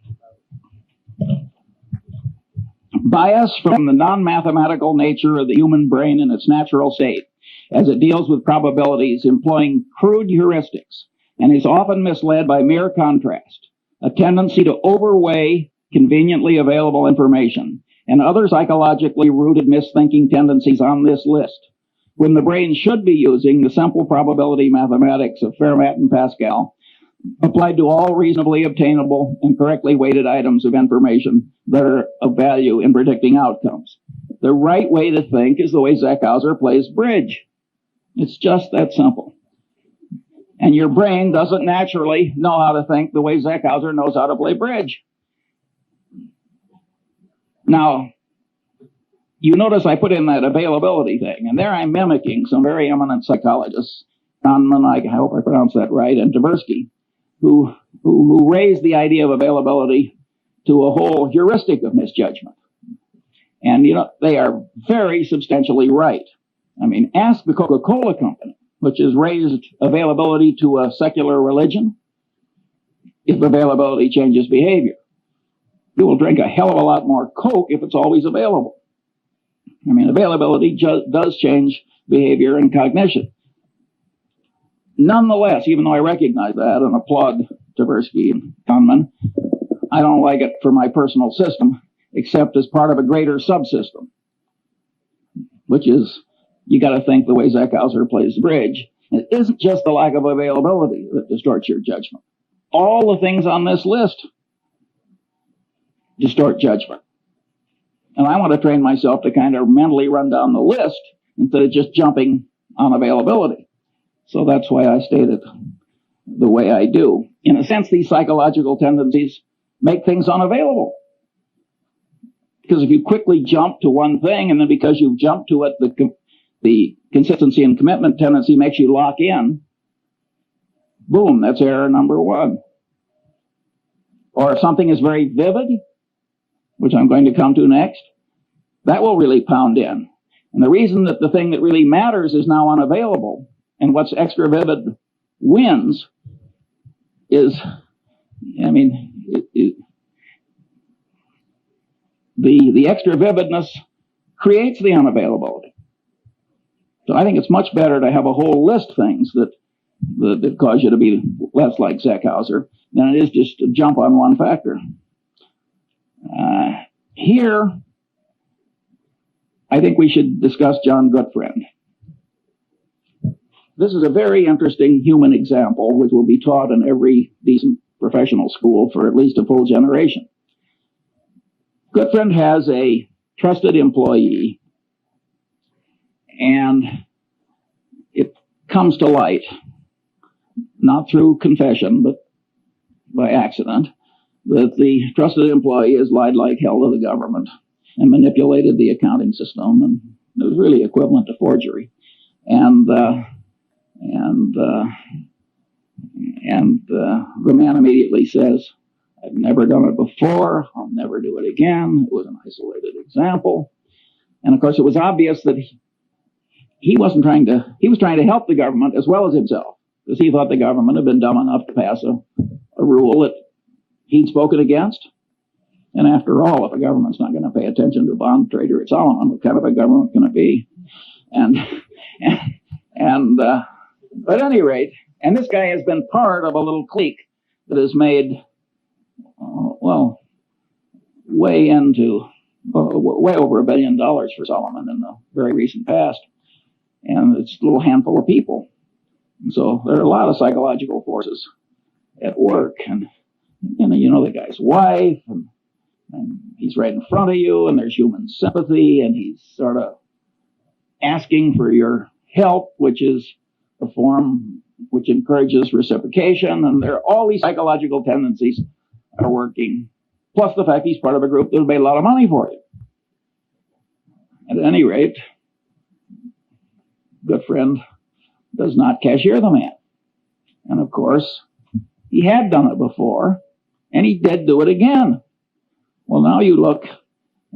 Bias from the non-mathematical nature of the human brain in its natural state, as it deals with probabilities employing crude heuristics, and is often misled by mere contrast, a tendency to overweigh conveniently available information, and other psychologically rooted misthinking tendencies on this list, when the brain should be using the simple probability mathematics of Fermat and Pascal, applied to all reasonably obtainable and correctly weighted items of information that are of value in predicting outcomes. The right way to think is the way Zeckhauser plays bridge. It's just that simple. And your brain doesn't naturally know how to think the way Zeckhauser knows how to play bridge. Now, you notice I put in that availability thing, and there I'm mimicking some very eminent psychologists, Kahneman, I hope I pronounced that right, and Tversky, who raised the idea of availability to a whole heuristic of misjudgment. And, you know, they are very substantially right. I mean, ask the Coca-Cola company, which has raised availability to a secular religion, if availability changes behavior. You will drink a hell of a lot more Coke if it's always available. I mean, availability does change behavior and cognition. Nonetheless, even though I recognize that and applaud Tversky and Kahneman, I don't like it for my personal system, except as part of a greater subsystem, which is you got to think the way Zeckhauser plays the bridge. It isn't just the lack of availability that distorts your judgment. All the things on this list distort judgment. And I want to train myself to kind of mentally run down the list instead of just jumping on availability. So that's why I state it the way I do. In a sense, these psychological tendencies make things unavailable. Because if you quickly jump to one thing, and then because you've jumped to it, the consistency and commitment tendency makes you lock in, boom, that's error number one. Or if something is very vivid, which I'm going to come to next, that will really pound in. And the reason that the thing that really matters is now unavailable, and what's extra vivid wins is, the extra vividness creates the unavailability. So I think it's much better to have a whole list of things that cause you to be less like Zeckhauser than it is just to jump on one factor. Here, I think we should discuss John Gutfriend. This is a very interesting human example, which will be taught in every decent professional school for at least a full generation. Gutfriend has a trusted employee, and it comes to light, not through confession, but by accident, that the trusted employee has lied like hell to the government and manipulated the accounting system, and it was really equivalent to forgery. And the man immediately says, "I've never done it before. I'll never do it again. It was an isolated example." And of course, it was obvious that he was trying to help the government as well as himself, because he thought the government had been dumb enough to pass a rule that he'd spoken against. And after all, if a government's not going to pay attention to a bond trader at Solomon, what kind of a government can it be? But at any rate, and this guy has been part of a little clique that has made, way over $1 billion for Solomon in the very recent past. And it's a little handful of people. And so there are a lot of psychological forces at work. And you know the guy's wife, and he's right in front of you, and there's human sympathy, and he's sort of asking for your help, which is a form which encourages reciprocation, and there are all these psychological tendencies are working, plus the fact he's part of a group that'll pay a lot of money for you. At any rate, Gutfriend does not cashier the man. And of course, he had done it before, and he did do it again. Well, now you look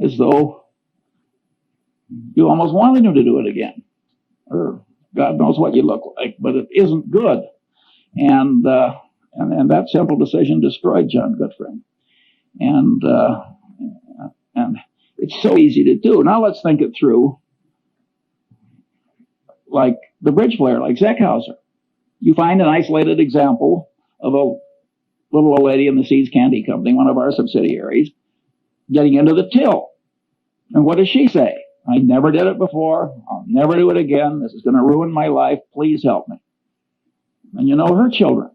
as though you almost wanted him to do it again. Or God knows what you look like, but it isn't good. And that simple decision destroyed John Gutfriend. And it's so easy to do. Now let's think it through like the bridge player, like Zeckhauser. You find an isolated example of a little old lady in the Seeds Candy Company, one of our subsidiaries, getting into the till. And what does she say? "I never did it before. I'll never do it again. This is going to ruin my life. Please help me." And you know her children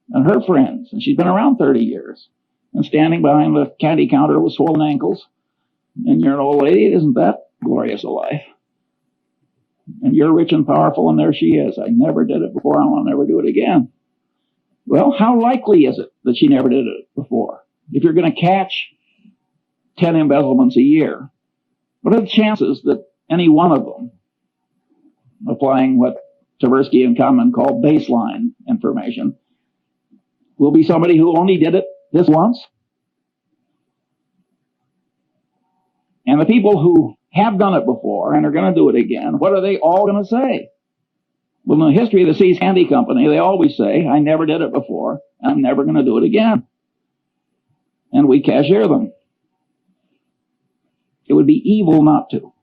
and her friends, and she's been around 30 years, and standing behind the candy counter with swollen ankles, and you're an old lady. Isn't that glorious a life? And you're rich and powerful, and there she is. "I never did it before. I'll never do it again." Well, how likely is it that she never did it before? If you're going to catch 10 embezzlements a year, what are the chances that any one of them, applying what Tversky and Kahneman call baseline information, will be somebody who only did it this once? And the people who have done it before and are going to do it again, what are they all going to say? Well, in the history of the Seeds Candy Company, they always say, "I never did it before, and I'm never going to do it again." And we cashier them. It would be evil not to,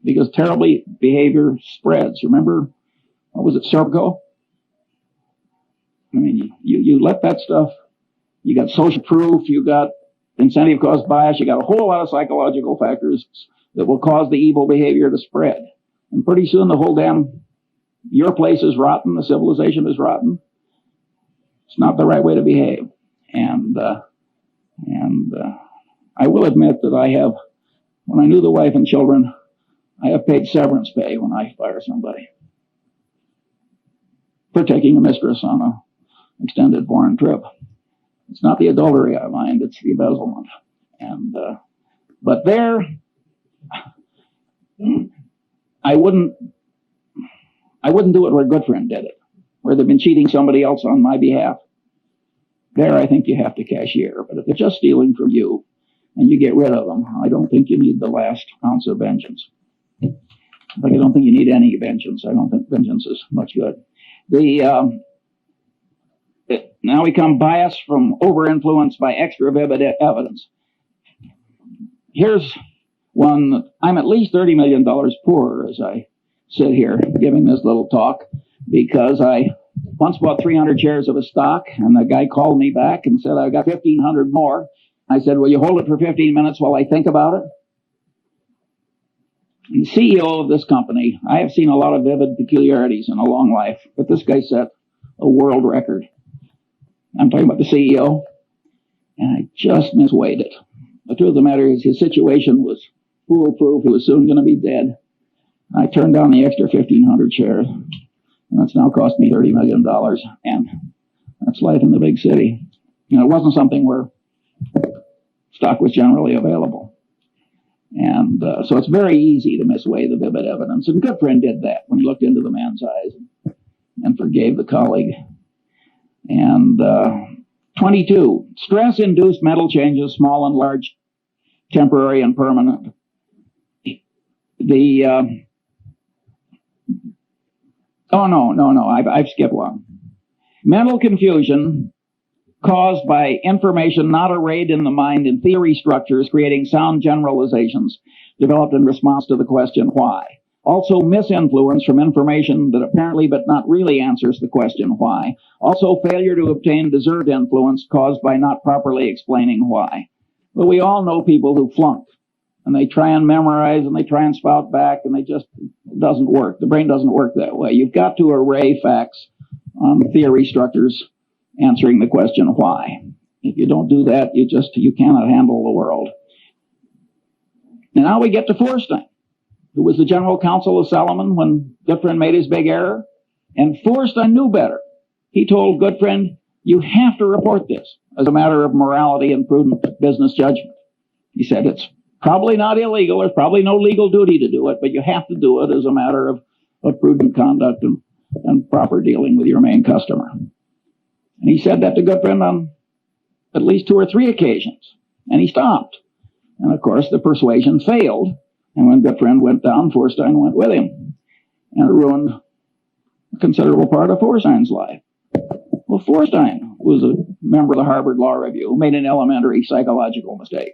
because terrible behavior spreads. Remember, what was it, Serpico? I mean, you let that stuff, you got social proof, you got incentive cost bias, you got a whole lot of psychological factors that will cause the evil behavior to spread. And pretty soon the whole your place is rotten, the civilization is rotten. It's not the right way to behave. And I will admit that when I knew the wife and children, I have paid severance pay when I fire somebody for taking a mistress on an extended foreign trip. It's not the adultery I mind, it's the embezzlement. But there, I wouldn't do it where Gutfriend did it, where they've been cheating somebody else on my behalf. There, I think you have to cashier. But if they're just stealing from you and you get rid of them, I don't think you need the last ounce of vengeance. But I don't think you need any vengeance. I don't think vengeance is much good. Now we come bias from over-influence by extra vivid evidence. Here's one. I'm at least $30 million poorer as I sit here giving this little talk, because I once bought 300 shares of a stock, and the guy called me back and said, I've got 1,500 more. I said, will you hold it for 15 minutes while I think about it? The CEO of this company, I have seen a lot of vivid peculiarities in a long life, but this guy set a world record. I'm talking about the CEO, and I just misweighed it. The truth of the matter is his situation was foolproof. He was soon going to be dead. I turned down the extra 1,500 shares, and that's now cost me $30 million, and that's life in the big city. You know, it wasn't something where stock was generally available. And so it's very easy to misweigh the vivid evidence. And Goodfriend did that when he looked into the man's eyes and forgave the colleague. And 22, stress-induced mental changes, small and large, temporary and permanent. I've skipped one. Mental confusion caused by information not arrayed in the mind in theory structures, creating sound generalizations developed in response to the question why. Also misinfluence from information that apparently but not really answers the question why. Also failure to obtain deserved influence caused by not properly explaining why. Well, we all know people who flunk, and they try and memorize, and they try and spout back, and it doesn't work. The brain doesn't work that way. You've got to array facts on theory structures answering the question why. If you don't do that, you cannot handle the world. And now we get to Feuerstein, who was the general counsel of Salomon when Goodfriend made his big error. And Feuerstein knew better. He told Goodfriend, you have to report this as a matter of morality and prudent business judgment. He said, it's probably not illegal. There's probably no legal duty to do it, but you have to do it as a matter of prudent conduct and proper dealing with your main customer. And he said that to Goodfriend on at least 2 or 3 occasions. And he stopped. And of course, the persuasion failed. And when Goodfriend went down, Feuerstein went with him. And it ruined a considerable part of Feuerstein's life. Well, Feuerstein was a member of the Harvard Law Review who made an elementary psychological mistake.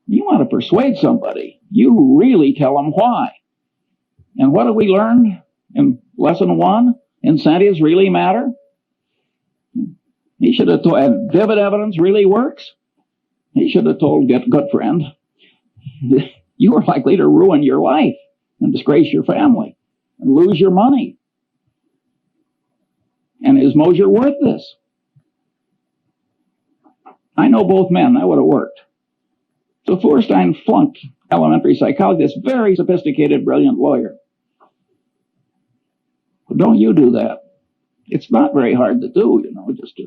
You want to persuade somebody, you really tell them why. And what have we learned in lesson 1? Incentives really matter. He should have told, and vivid evidence really works. He should have told Goodfriend, you are likely to ruin your life and disgrace your family and lose your money. And is Mosier worth this? I know both men. That would have worked. So Feuerstein flunked elementary psychology, this very sophisticated, brilliant lawyer. But don't you do that. It's not very hard to do, just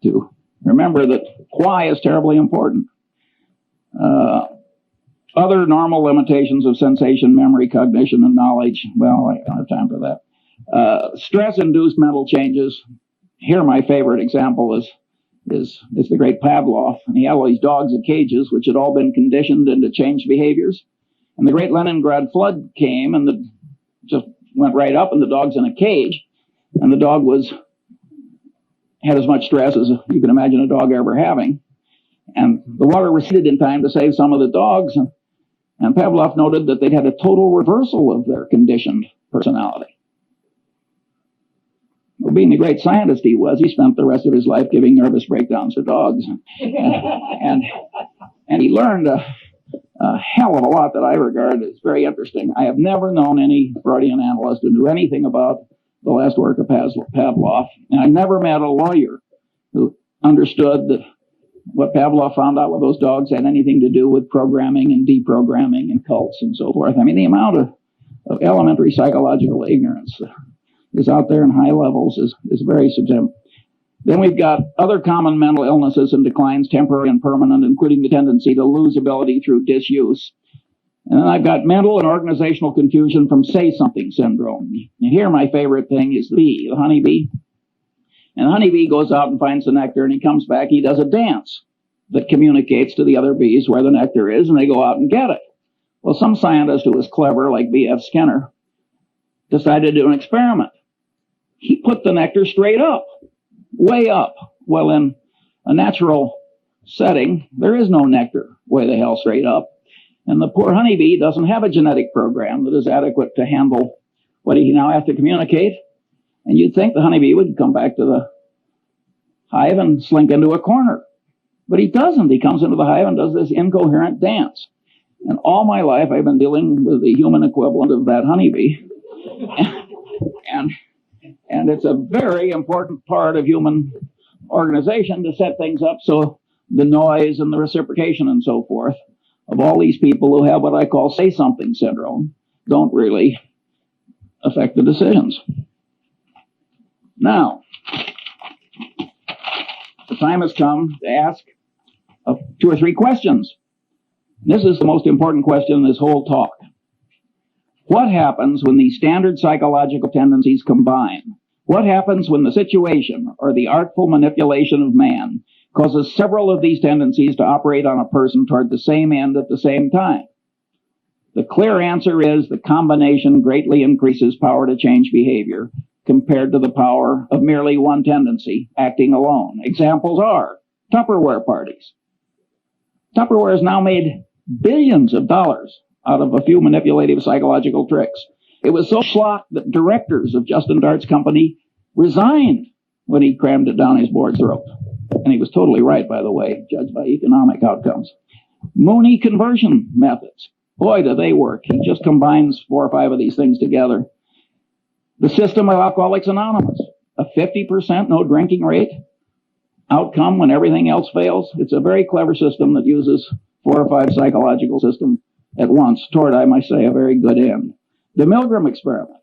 to remember that why is terribly important. Other normal limitations of sensation, memory, cognition, and knowledge. Well, I don't have time for that. Stress-induced mental changes. Here, my favorite example is the great Pavlov. And he had all these dogs in cages, which had all been conditioned into changed behaviors. And the great Leningrad flood came, and just went right up, and the dog's in a cage. And the dog had as much stress as you can imagine a dog ever having. And the water receded in time to save some of the dogs. And Pavlov noted that they'd had a total reversal of their conditioned personality. Well, being the great scientist he was, he spent the rest of his life giving nervous breakdowns to dogs. And he learned a hell of a lot that I regard as very interesting. I have never known any Freudian analyst who knew anything about the last work of Pavlov. And I never met a lawyer who understood that what Pavlov found out with those dogs had anything to do with programming and deprogramming and cults and so forth. I mean, the amount of elementary psychological ignorance is out there in high levels is very substantial. Then we've got other common mental illnesses and declines, temporary and permanent, including the tendency to lose ability through disuse. And then I've got mental and organizational confusion from say-something syndrome. And here my favorite thing is the honeybee. And the honeybee goes out and finds the nectar, and he comes back, he does a dance. that communicates to the other bees where the nectar is, and they go out and get it. Well, some scientist who was clever, like B.F. Skinner, decided to do an experiment. He put the nectar straight up, way up. Well, in a natural setting, there is no nectar way the hell straight up. And the poor honeybee doesn't have a genetic program that is adequate to handle what he now has to communicate. And you'd think the honeybee would come back to the hive and slink into a corner. But he doesn't. He comes into the hive and does this incoherent dance. And all my life, I've been dealing with the human equivalent of that honeybee. And it's a very important part of human organization to set things up so the noise and the reciprocation and so forth of all these people who have what I call say-something syndrome don't really affect the decisions. Now, the time has come to ask 2 or 3 questions. This is the most important question in this whole talk. What happens when these standard psychological tendencies combine? What happens when the situation or the artful manipulation of man causes several of these tendencies to operate on a person toward the same end at the same time? The clear answer is the combination greatly increases power to change behavior compared to the power of merely one tendency acting alone. Examples are Tupperware parties. Tupperware has now made billions of dollars out of a few manipulative psychological tricks. It was so shocked that directors of Justin Dart's company resigned when he crammed it down his board's throat. And he was totally right, by the way, judged by economic outcomes. Mooney conversion methods. Boy, do they work. He just combines 4 or 5 of these things together. The system of Alcoholics Anonymous. A 50% no drinking rate. Outcome when everything else fails. It's a very clever system that uses 4 or 5 psychological systems at once toward, I might say, a very good end. The Milgram experiment.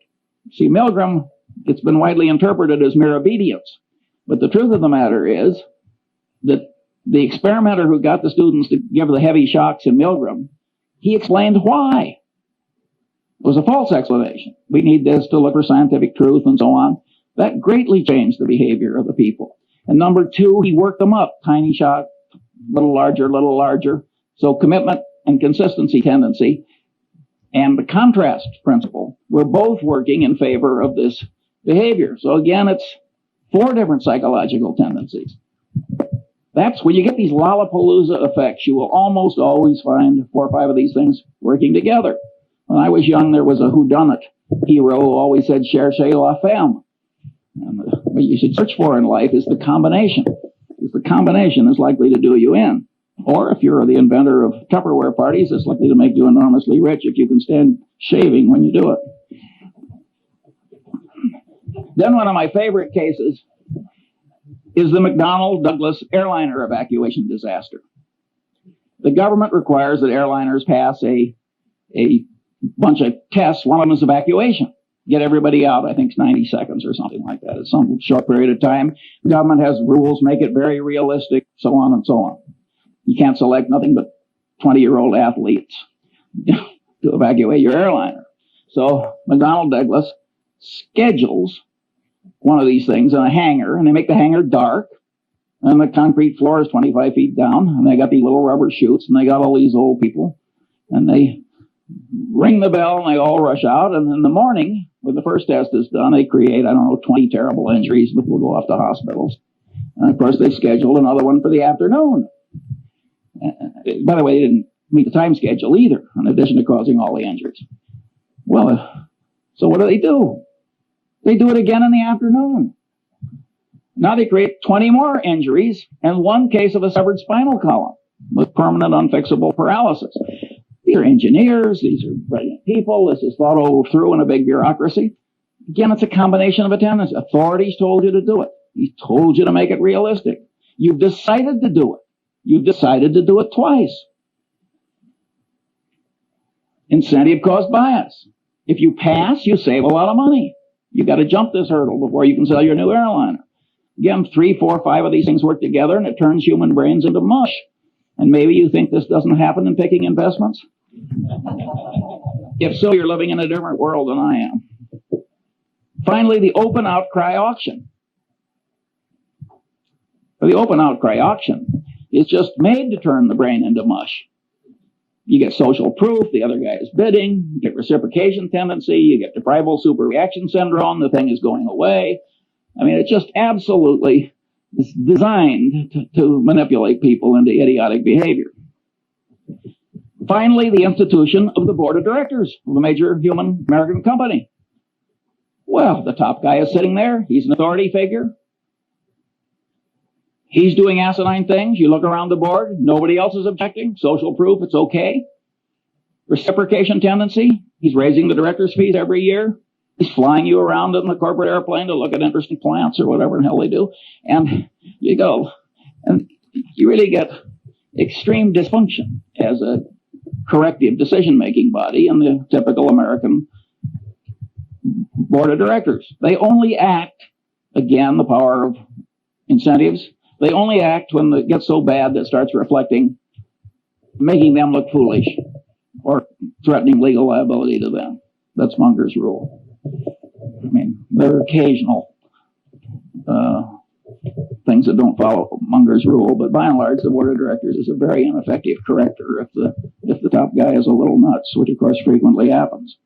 See, Milgram, it's been widely interpreted as mere obedience. But the truth of the matter is that the experimenter who got the students to give the heavy shocks in Milgram, he explained why. It was a false explanation. We need this to look for scientific truth and so on. That greatly changed the behavior of the people. And number 2, he worked them up. Tiny shock, little larger, little larger. So commitment and consistency tendency and the contrast principle were both working in favor of this behavior. So again, it's 4 different psychological tendencies. That's when you get these Lollapalooza effects, you will almost always find 4 or 5 of these things working together. When I was young, there was a whodunit hero who always said, cherchez la femme. And what you should search for in life is the combination. Because the combination is likely to do you in. Or if you're the inventor of Tupperware parties, it's likely to make you enormously rich if you can stand shaving when you do it. Then one of my favorite cases is the McDonald Douglas Airliner evacuation disaster. The government requires that airliners pass a bunch of tests. One of them is evacuation. Get everybody out, I think it's 90 seconds or something like that. It's some short period of time. The government has rules, make it very realistic, so on and so on. You can't select nothing but 20-year-old athletes to evacuate your airliner. So McDonnell Douglas schedules one of these things in a hangar, and they make the hangar dark, and the concrete floor is 25 feet down, and they got these little rubber chutes, and they got all these old people, and they ring the bell, and they all rush out, and in the morning, when the first test is done, they create, 20 terrible injuries that will go off to hospitals. And of course, they scheduled another one for the afternoon. By the way, they didn't meet the time schedule either, in addition to causing all the injuries. Well, so what do? They do it again in the afternoon. Now they create 20 more injuries and 1 case of a severed spinal column with permanent unfixable paralysis. These are engineers. These are brilliant people. This is thought over through in a big bureaucracy. Again, it's a combination of a tendency. Authorities told you to do it. He told you to make it realistic. You've decided to do it. You've decided to do it twice. Incentive cost bias. If you pass, you save a lot of money. You've got to jump this hurdle before you can sell your new airliner. Again, 3, 4, 5 of these things work together, and it turns human brains into mush. And maybe you think this doesn't happen in picking investments? If so, you're living in a different world than I am. Finally, the open outcry auction. The open outcry auction It's just made to turn the brain into mush. You get social proof, the other guy is bidding, you get reciprocation tendency, you get deprival superreaction syndrome, the thing is going away. I mean, it's just absolutely designed to manipulate people into idiotic behavior. Finally, the institution of the board of directors of a major human American company. Well, the top guy is sitting there. He's an authority figure. He's doing asinine things. You look around the board. Nobody else is objecting. Social proof, it's okay. Reciprocation tendency. He's raising the director's fees every year. He's flying you around in the corporate airplane to look at interesting plants or whatever the hell they do. And you go. And you really get extreme dysfunction as a corrective decision-making body in the typical American board of directors. They only act, again, the power of incentives, they only act when it gets so bad that it starts reflecting, making them look foolish or threatening legal liability to them. That's Munger's rule. I mean, there are occasional things that don't follow Munger's rule, but by and large, the board of directors is a very ineffective corrector if the top guy is a little nuts, which of course frequently happens.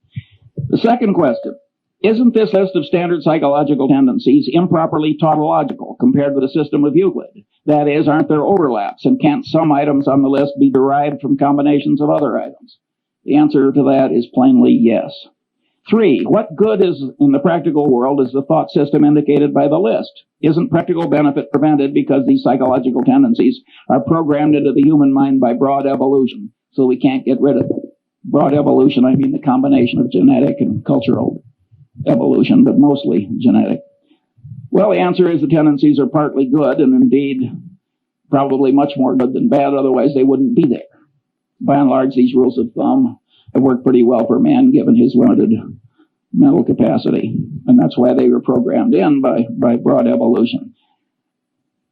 The second question, isn't this list of standard psychological tendencies improperly tautological compared with the system of Euclid? That is, aren't there overlaps, and can't some items on the list be derived from combinations of other items? The answer to that is plainly yes. 3, what good is in the practical world is the thought system indicated by the list? Isn't practical benefit prevented because these psychological tendencies are programmed into the human mind by broad evolution, so we can't get rid of them? Broad evolution, I mean the combination of genetic and cultural evolution, but mostly genetic. Well, the answer is the tendencies are partly good, and indeed probably much more good than bad, otherwise they wouldn't be there. By and large, these rules of thumb have worked pretty well for man given his limited mental capacity, and that's why they were programmed in by broad evolution.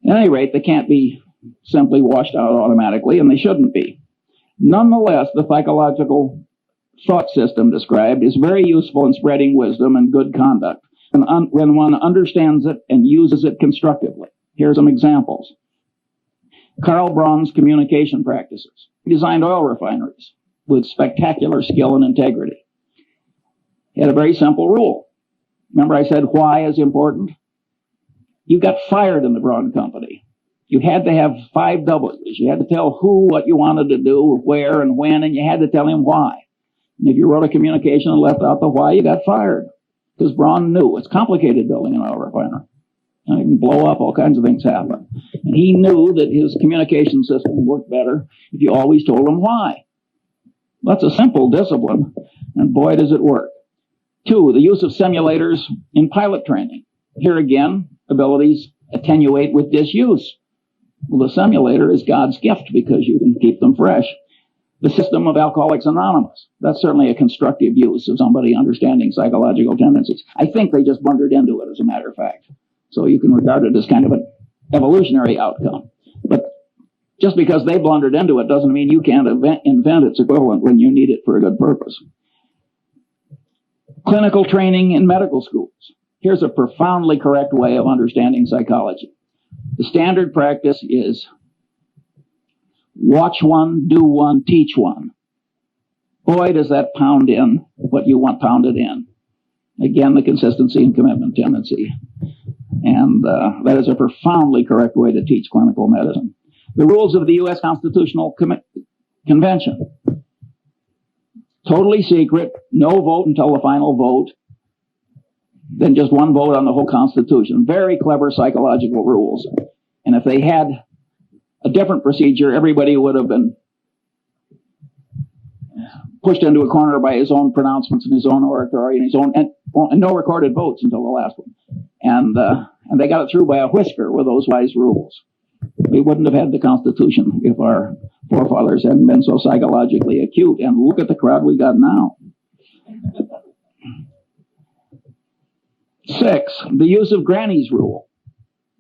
At any rate, they can't be simply washed out automatically, and they shouldn't be. Nonetheless, the psychological thought system described is very useful in spreading wisdom and good conduct when one understands it and uses it constructively. Here are some examples. Karl Braun's communication practices. He designed oil refineries with spectacular skill and integrity. He had a very simple rule. Remember I said why is important? You got fired in the Braun company. You had to have 5 W's. You had to tell who, what you wanted to do, where, and when, and you had to tell him why. And if you wrote a communication and left out the why, you got fired. Because Braun knew it's complicated building an oil refinery. And it can blow up, all kinds of things happen. And he knew that his communication system worked better if you always told him why. That's a simple discipline, and boy, does it work. 2, the use of simulators in pilot training. Here again, abilities attenuate with disuse. Well, the simulator is God's gift because you can keep them fresh. The system of Alcoholics Anonymous. That's certainly a constructive use of somebody understanding psychological tendencies. I think they just blundered into it, as a matter of fact. So you can regard it as kind of an evolutionary outcome. But just because they blundered into it doesn't mean you can't invent its equivalent when you need it for a good purpose. Clinical training in medical schools. Here's a profoundly correct way of understanding psychology. The standard practice is watch one, do one, teach one. Boy, does that pound in what you want pounded in. Again, the consistency and commitment tendency. And that is a profoundly correct way to teach clinical medicine. The rules of the U.S. Constitutional Convention. Totally secret, no vote until the final vote. Then just one vote on the whole Constitution. Very clever psychological rules. And if they had a different procedure, everybody would have been pushed into a corner by his own pronouncements and his own oratory and his own, and no recorded votes until the last one. And they got it through by a whisker with those wise rules. We wouldn't have had the Constitution if our forefathers hadn't been so psychologically acute. And look at the crowd we got now. 6, the use of Granny's rule.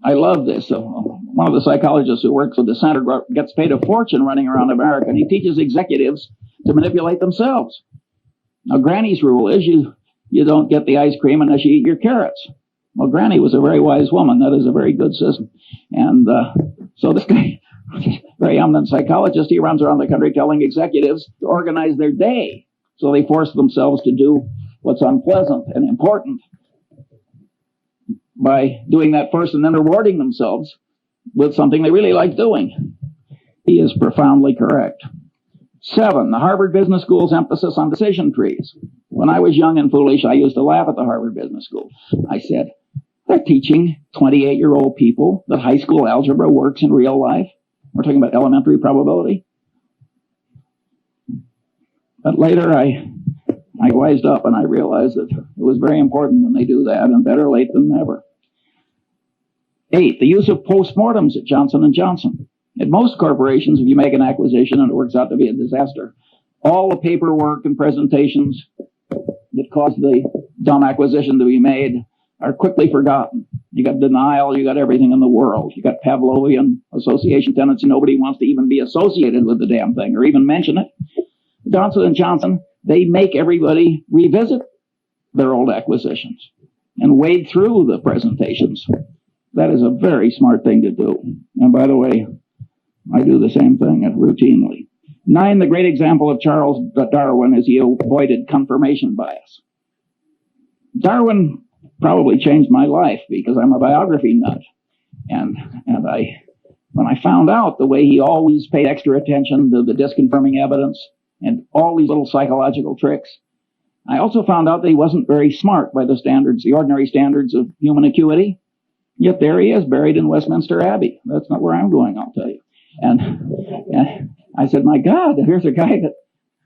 I love this. One of the psychologists who works with the center gets paid a fortune running around America, and he teaches executives to manipulate themselves. Now, Granny's rule is you don't get the ice cream unless you eat your carrots. Well, Granny was a very wise woman. That is a very good system. And so this guy very eminent psychologist. He runs around the country telling executives to organize their day. So they force themselves to do what's unpleasant and important by doing that first and then rewarding themselves with something they really like doing. He is profoundly correct. 7, the Harvard Business School's emphasis on decision trees. When I was young and foolish, I used to laugh at the Harvard Business School. I said, they're teaching 28-year-old people that high school algebra works in real life. We're talking about elementary probability. But later I wised up and I realized that it was very important when they do that, and better late than never. 8, the use of postmortems at Johnson & Johnson. At most corporations, if you make an acquisition and it works out to be a disaster, all the paperwork and presentations that caused the dumb acquisition to be made are quickly forgotten. You got denial, you got everything in the world. You got Pavlovian association tendency. Nobody wants to even be associated with the damn thing or even mention it. Johnson & Johnson, they make everybody revisit their old acquisitions and wade through the presentations. That is a very smart thing to do. And by the way, I do the same thing routinely. 9, the great example of Charles Darwin is he avoided confirmation bias. Darwin probably changed my life because I'm a biography nut. And when I found out the way he always paid extra attention to the disconfirming evidence and all these little psychological tricks, I also found out that he wasn't very smart by the standards, the ordinary standards of human acuity. Yet there he is, buried in Westminster Abbey. That's not where I'm going, I'll tell you. And I said, my God, here's a guy that,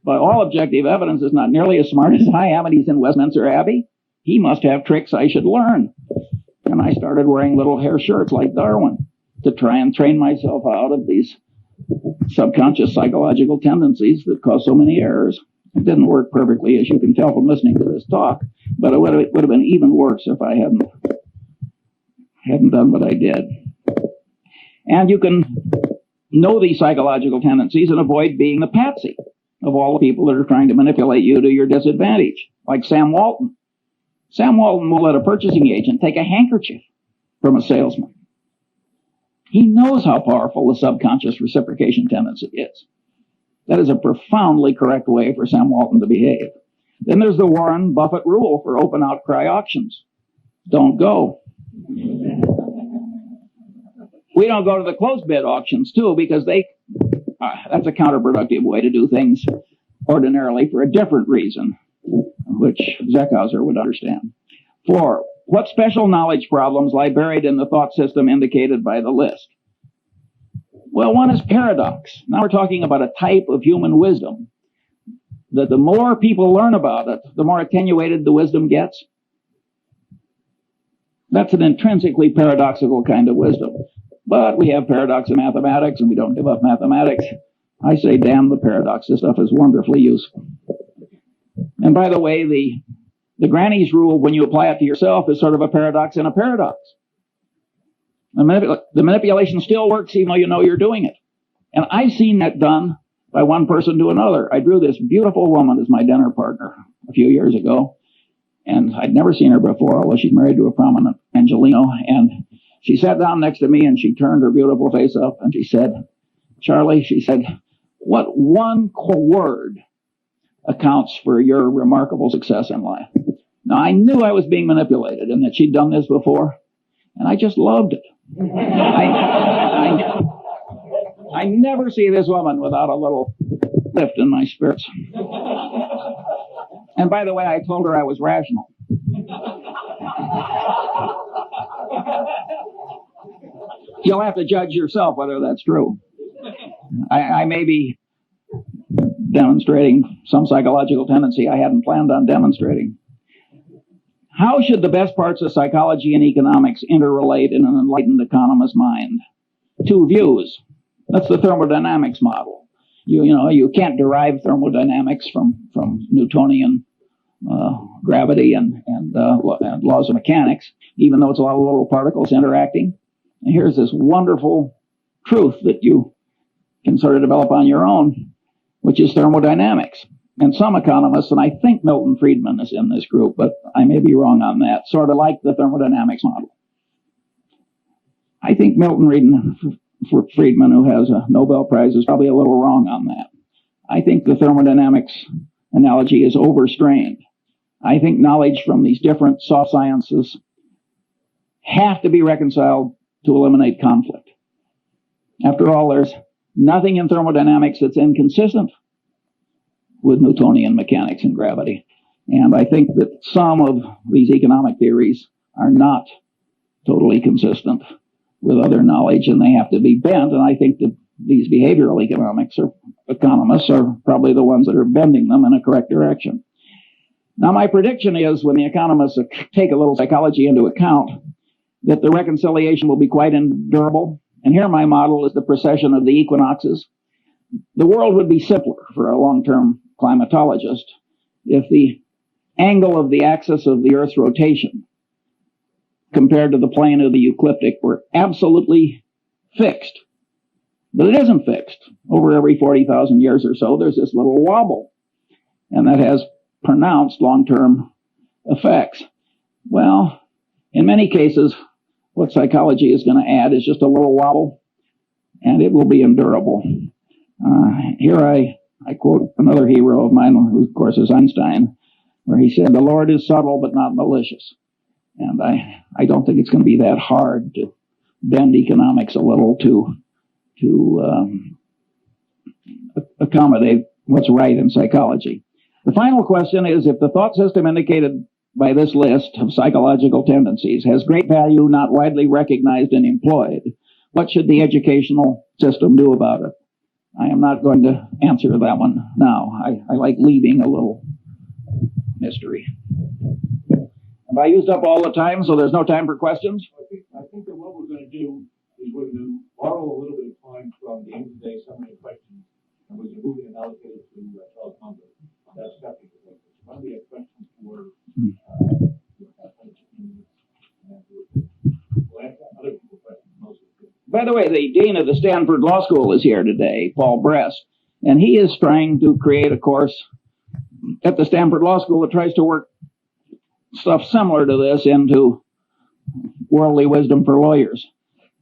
by all objective evidence, is not nearly as smart as I am, and he's in Westminster Abbey. He must have tricks I should learn. And I started wearing little hair shirts like Darwin to try and train myself out of these subconscious psychological tendencies that cause so many errors. It didn't work perfectly, as you can tell from listening to this talk, but it would have been even worse if I hadn't done what I did. And you can know these psychological tendencies and avoid being the patsy of all the people that are trying to manipulate you to your disadvantage, like Sam Walton. Sam Walton will let a purchasing agent take a handkerchief from a salesman. He knows how powerful the subconscious reciprocation tendency is. That is a profoundly correct way for Sam Walton to behave. Then there's the Warren Buffett rule for open outcry auctions. Don't go. We don't go to the closed bid auctions, too, because that's a counterproductive way to do things ordinarily for a different reason, which Zeckhauser would understand. 4, what special knowledge problems lie buried in the thought system indicated by the list? Well, one is paradox. Now we're talking about a type of human wisdom that the more people learn about it, the more attenuated the wisdom gets. That's an intrinsically paradoxical kind of wisdom. But we have paradox in mathematics, and we don't give up mathematics. I say, damn the paradox. This stuff is wonderfully useful. And by the way, the granny's rule, when you apply it to yourself, is sort of a paradox in a paradox. The manipulation still works even though you know you're doing it. And I've seen that done by one person to another. I drew this beautiful woman as my dinner partner a few years ago. And I'd never seen her before, although she's married to a prominent Angelino. And she sat down next to me and she turned her beautiful face up and she said, Charlie, she said, what one word accounts for your remarkable success in life? Now, I knew I was being manipulated and that she'd done this before, and I just loved it. I never see this woman without a little lift in my spirits. And by the way, I told her I was rational. You'll have to judge yourself whether that's true. I may be demonstrating some psychological tendency I hadn't planned on demonstrating. How should the best parts of psychology and economics interrelate in an enlightened economist's mind? 2 views. That's the thermodynamics model. You can't derive thermodynamics from Newtonian gravity and laws of mechanics, even though it's a lot of little particles interacting. And here's this wonderful truth that you can sort of develop on your own, which is thermodynamics. And some economists, and I think Milton Friedman is in this group, but I may be wrong on that, sort of like the thermodynamics model. I think Milton Friedman, who has a Nobel Prize, is probably a little wrong on that. I think the thermodynamics analogy is overstrained. I think knowledge from these different soft sciences have to be reconciled to eliminate conflict. After all, there's nothing in thermodynamics that's inconsistent with Newtonian mechanics and gravity. And I think that some of these economic theories are not totally consistent with other knowledge, and they have to be bent. And I think that these behavioral economists are probably the ones that are bending them in a correct direction. Now, my prediction is when the economists take a little psychology into account, that the reconciliation will be quite endurable. And here my model is the precession of the equinoxes. The world would be simpler for a long-term climatologist if the angle of the axis of the Earth's rotation compared to the plane of the ecliptic were absolutely fixed. But it isn't fixed. Over every 40,000 years or so, there's this little wobble. And that has pronounced long-term effects. Well, in many cases, what psychology is going to add is just a little wobble, and it will be endurable. Here I quote another hero of mine, who of course is Einstein, where he said, "The Lord is subtle but not malicious." And I don't think it's going to be that hard to bend economics a little to accommodate what's right in psychology. The final question is, if the thought system indicated by this list of psychological tendencies has great value, not widely recognized and employed, what should the educational system do about it? I am not going to answer that one now. I like leaving a little mystery. Have I used up all the time, so there's no time for questions? I think that what we're going to do is we're going to borrow a little bit of time from the end of the day summary of questions, and we're going to move it and allocate it to Charles Munger. That's definitely the focus. When we have questions for we'll ask other people questions mostly. By the way, the dean of the Stanford Law School is here today, Paul Brest, and he is trying to create a course at the Stanford Law School that tries to work stuff similar to this into worldly wisdom for lawyers,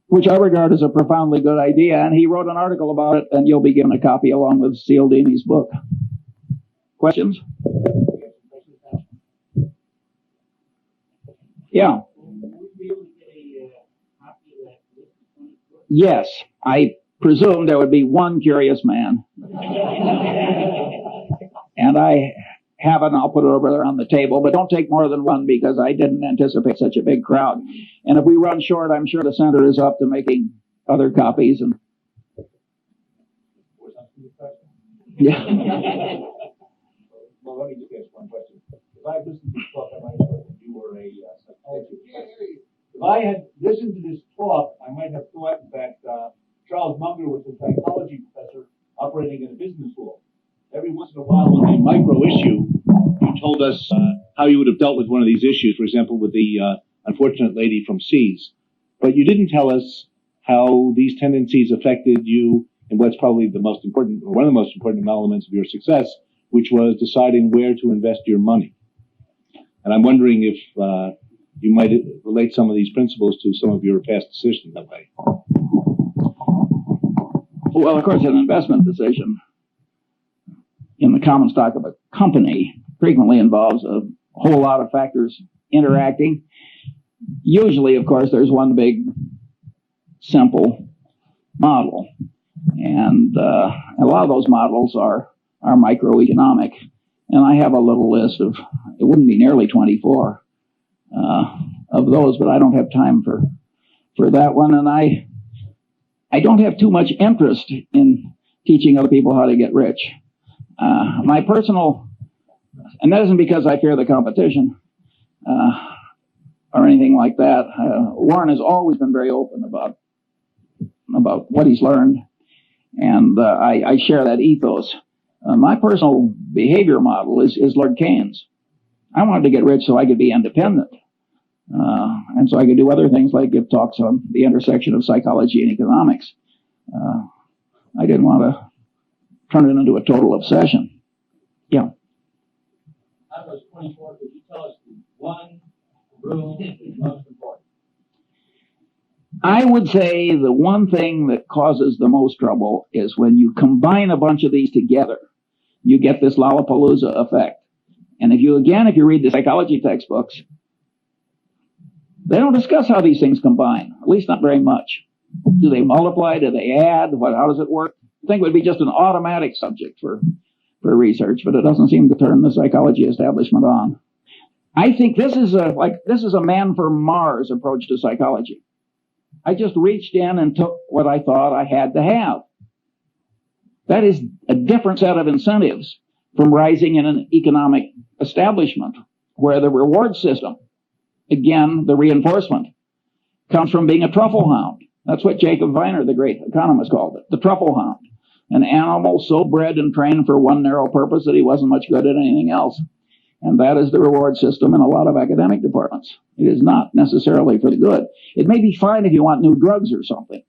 which I regard as a profoundly good idea, and he wrote an article about it, and you'll be given a copy along with Cialdini's book. Questions? Yeah. Yes, I presume there would be one curious man. And I have it, and I'll put it over there on the table, but don't take more than one because I didn't anticipate such a big crowd. And if we run short, I'm sure the center is up to making other copies. And yeah. Well, let me just ask one question. If I listened to this talk, I might have thought that you were a psychologist. If I had listened to this talk, I might have thought that Charles Munger was a psychology professor operating in a business school. Every once in a while on a micro issue, you told us how you would have dealt with one of these issues, for example, with the unfortunate lady from Seas. But you didn't tell us how these tendencies affected you in what's probably the most important, or one of the most important elements of your success, which was deciding where to invest your money. And I'm wondering if you might relate some of these principles to some of your past decisions that way. Well, of course, an investment decision in the common stock of a company frequently involves a whole lot of factors interacting. Usually, of course, there's one big, simple model. And a lot of those models are microeconomic. And I have a little list of, it wouldn't be nearly 24 of those, but I don't have time for that one. And I don't have too much interest in teaching other people how to get rich. My personal, and that isn't because I fear the competition or anything like that. Warren has always been very open about what he's learned, and I share that ethos. My personal behavior model is Lord Keynes. I wanted to get rich so I could be independent, and so I could do other things like give talks on the intersection of psychology and economics. I didn't want to turn it into a total obsession. Yeah. I was 24. Could you tell us one rule is most important? I would say the one thing that causes the most trouble is when you combine a bunch of these together, you get this Lollapalooza effect. And if you read the psychology textbooks, they don't discuss how these things combine, at least not very much. Do they multiply? Do they add? How does it work? I think it would be just an automatic subject for research, but it doesn't seem to turn the psychology establishment on. I think this is a man from Mars approach to psychology. I just reached in and took what I thought I had to have. That is a different set of incentives from rising in an economic establishment where the reward system, again, the reinforcement, comes from being a truffle hound. That's what Jacob Viner, the great economist, called it, the truffle hound. An animal so bred and trained for one narrow purpose that he wasn't much good at anything else. And that is the reward system in a lot of academic departments. It is not necessarily for the good. It may be fine if you want new drugs or something.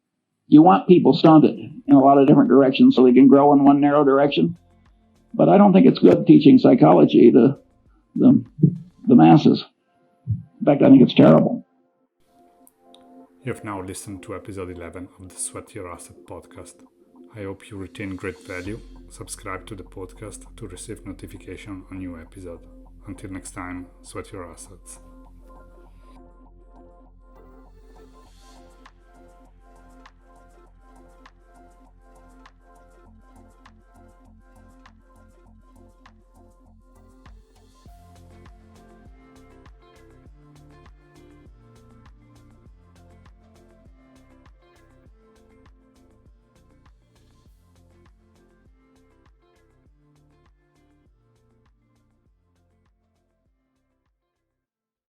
You want people stunted in a lot of different directions so they can grow in one narrow direction. But I don't think it's good teaching psychology to the masses. In fact, I think it's terrible. You have now listened to episode 11 of the Sweat Your Asset podcast. I hope you retain great value. Subscribe to the podcast to receive notification on new episode. Until next time, sweat your assets.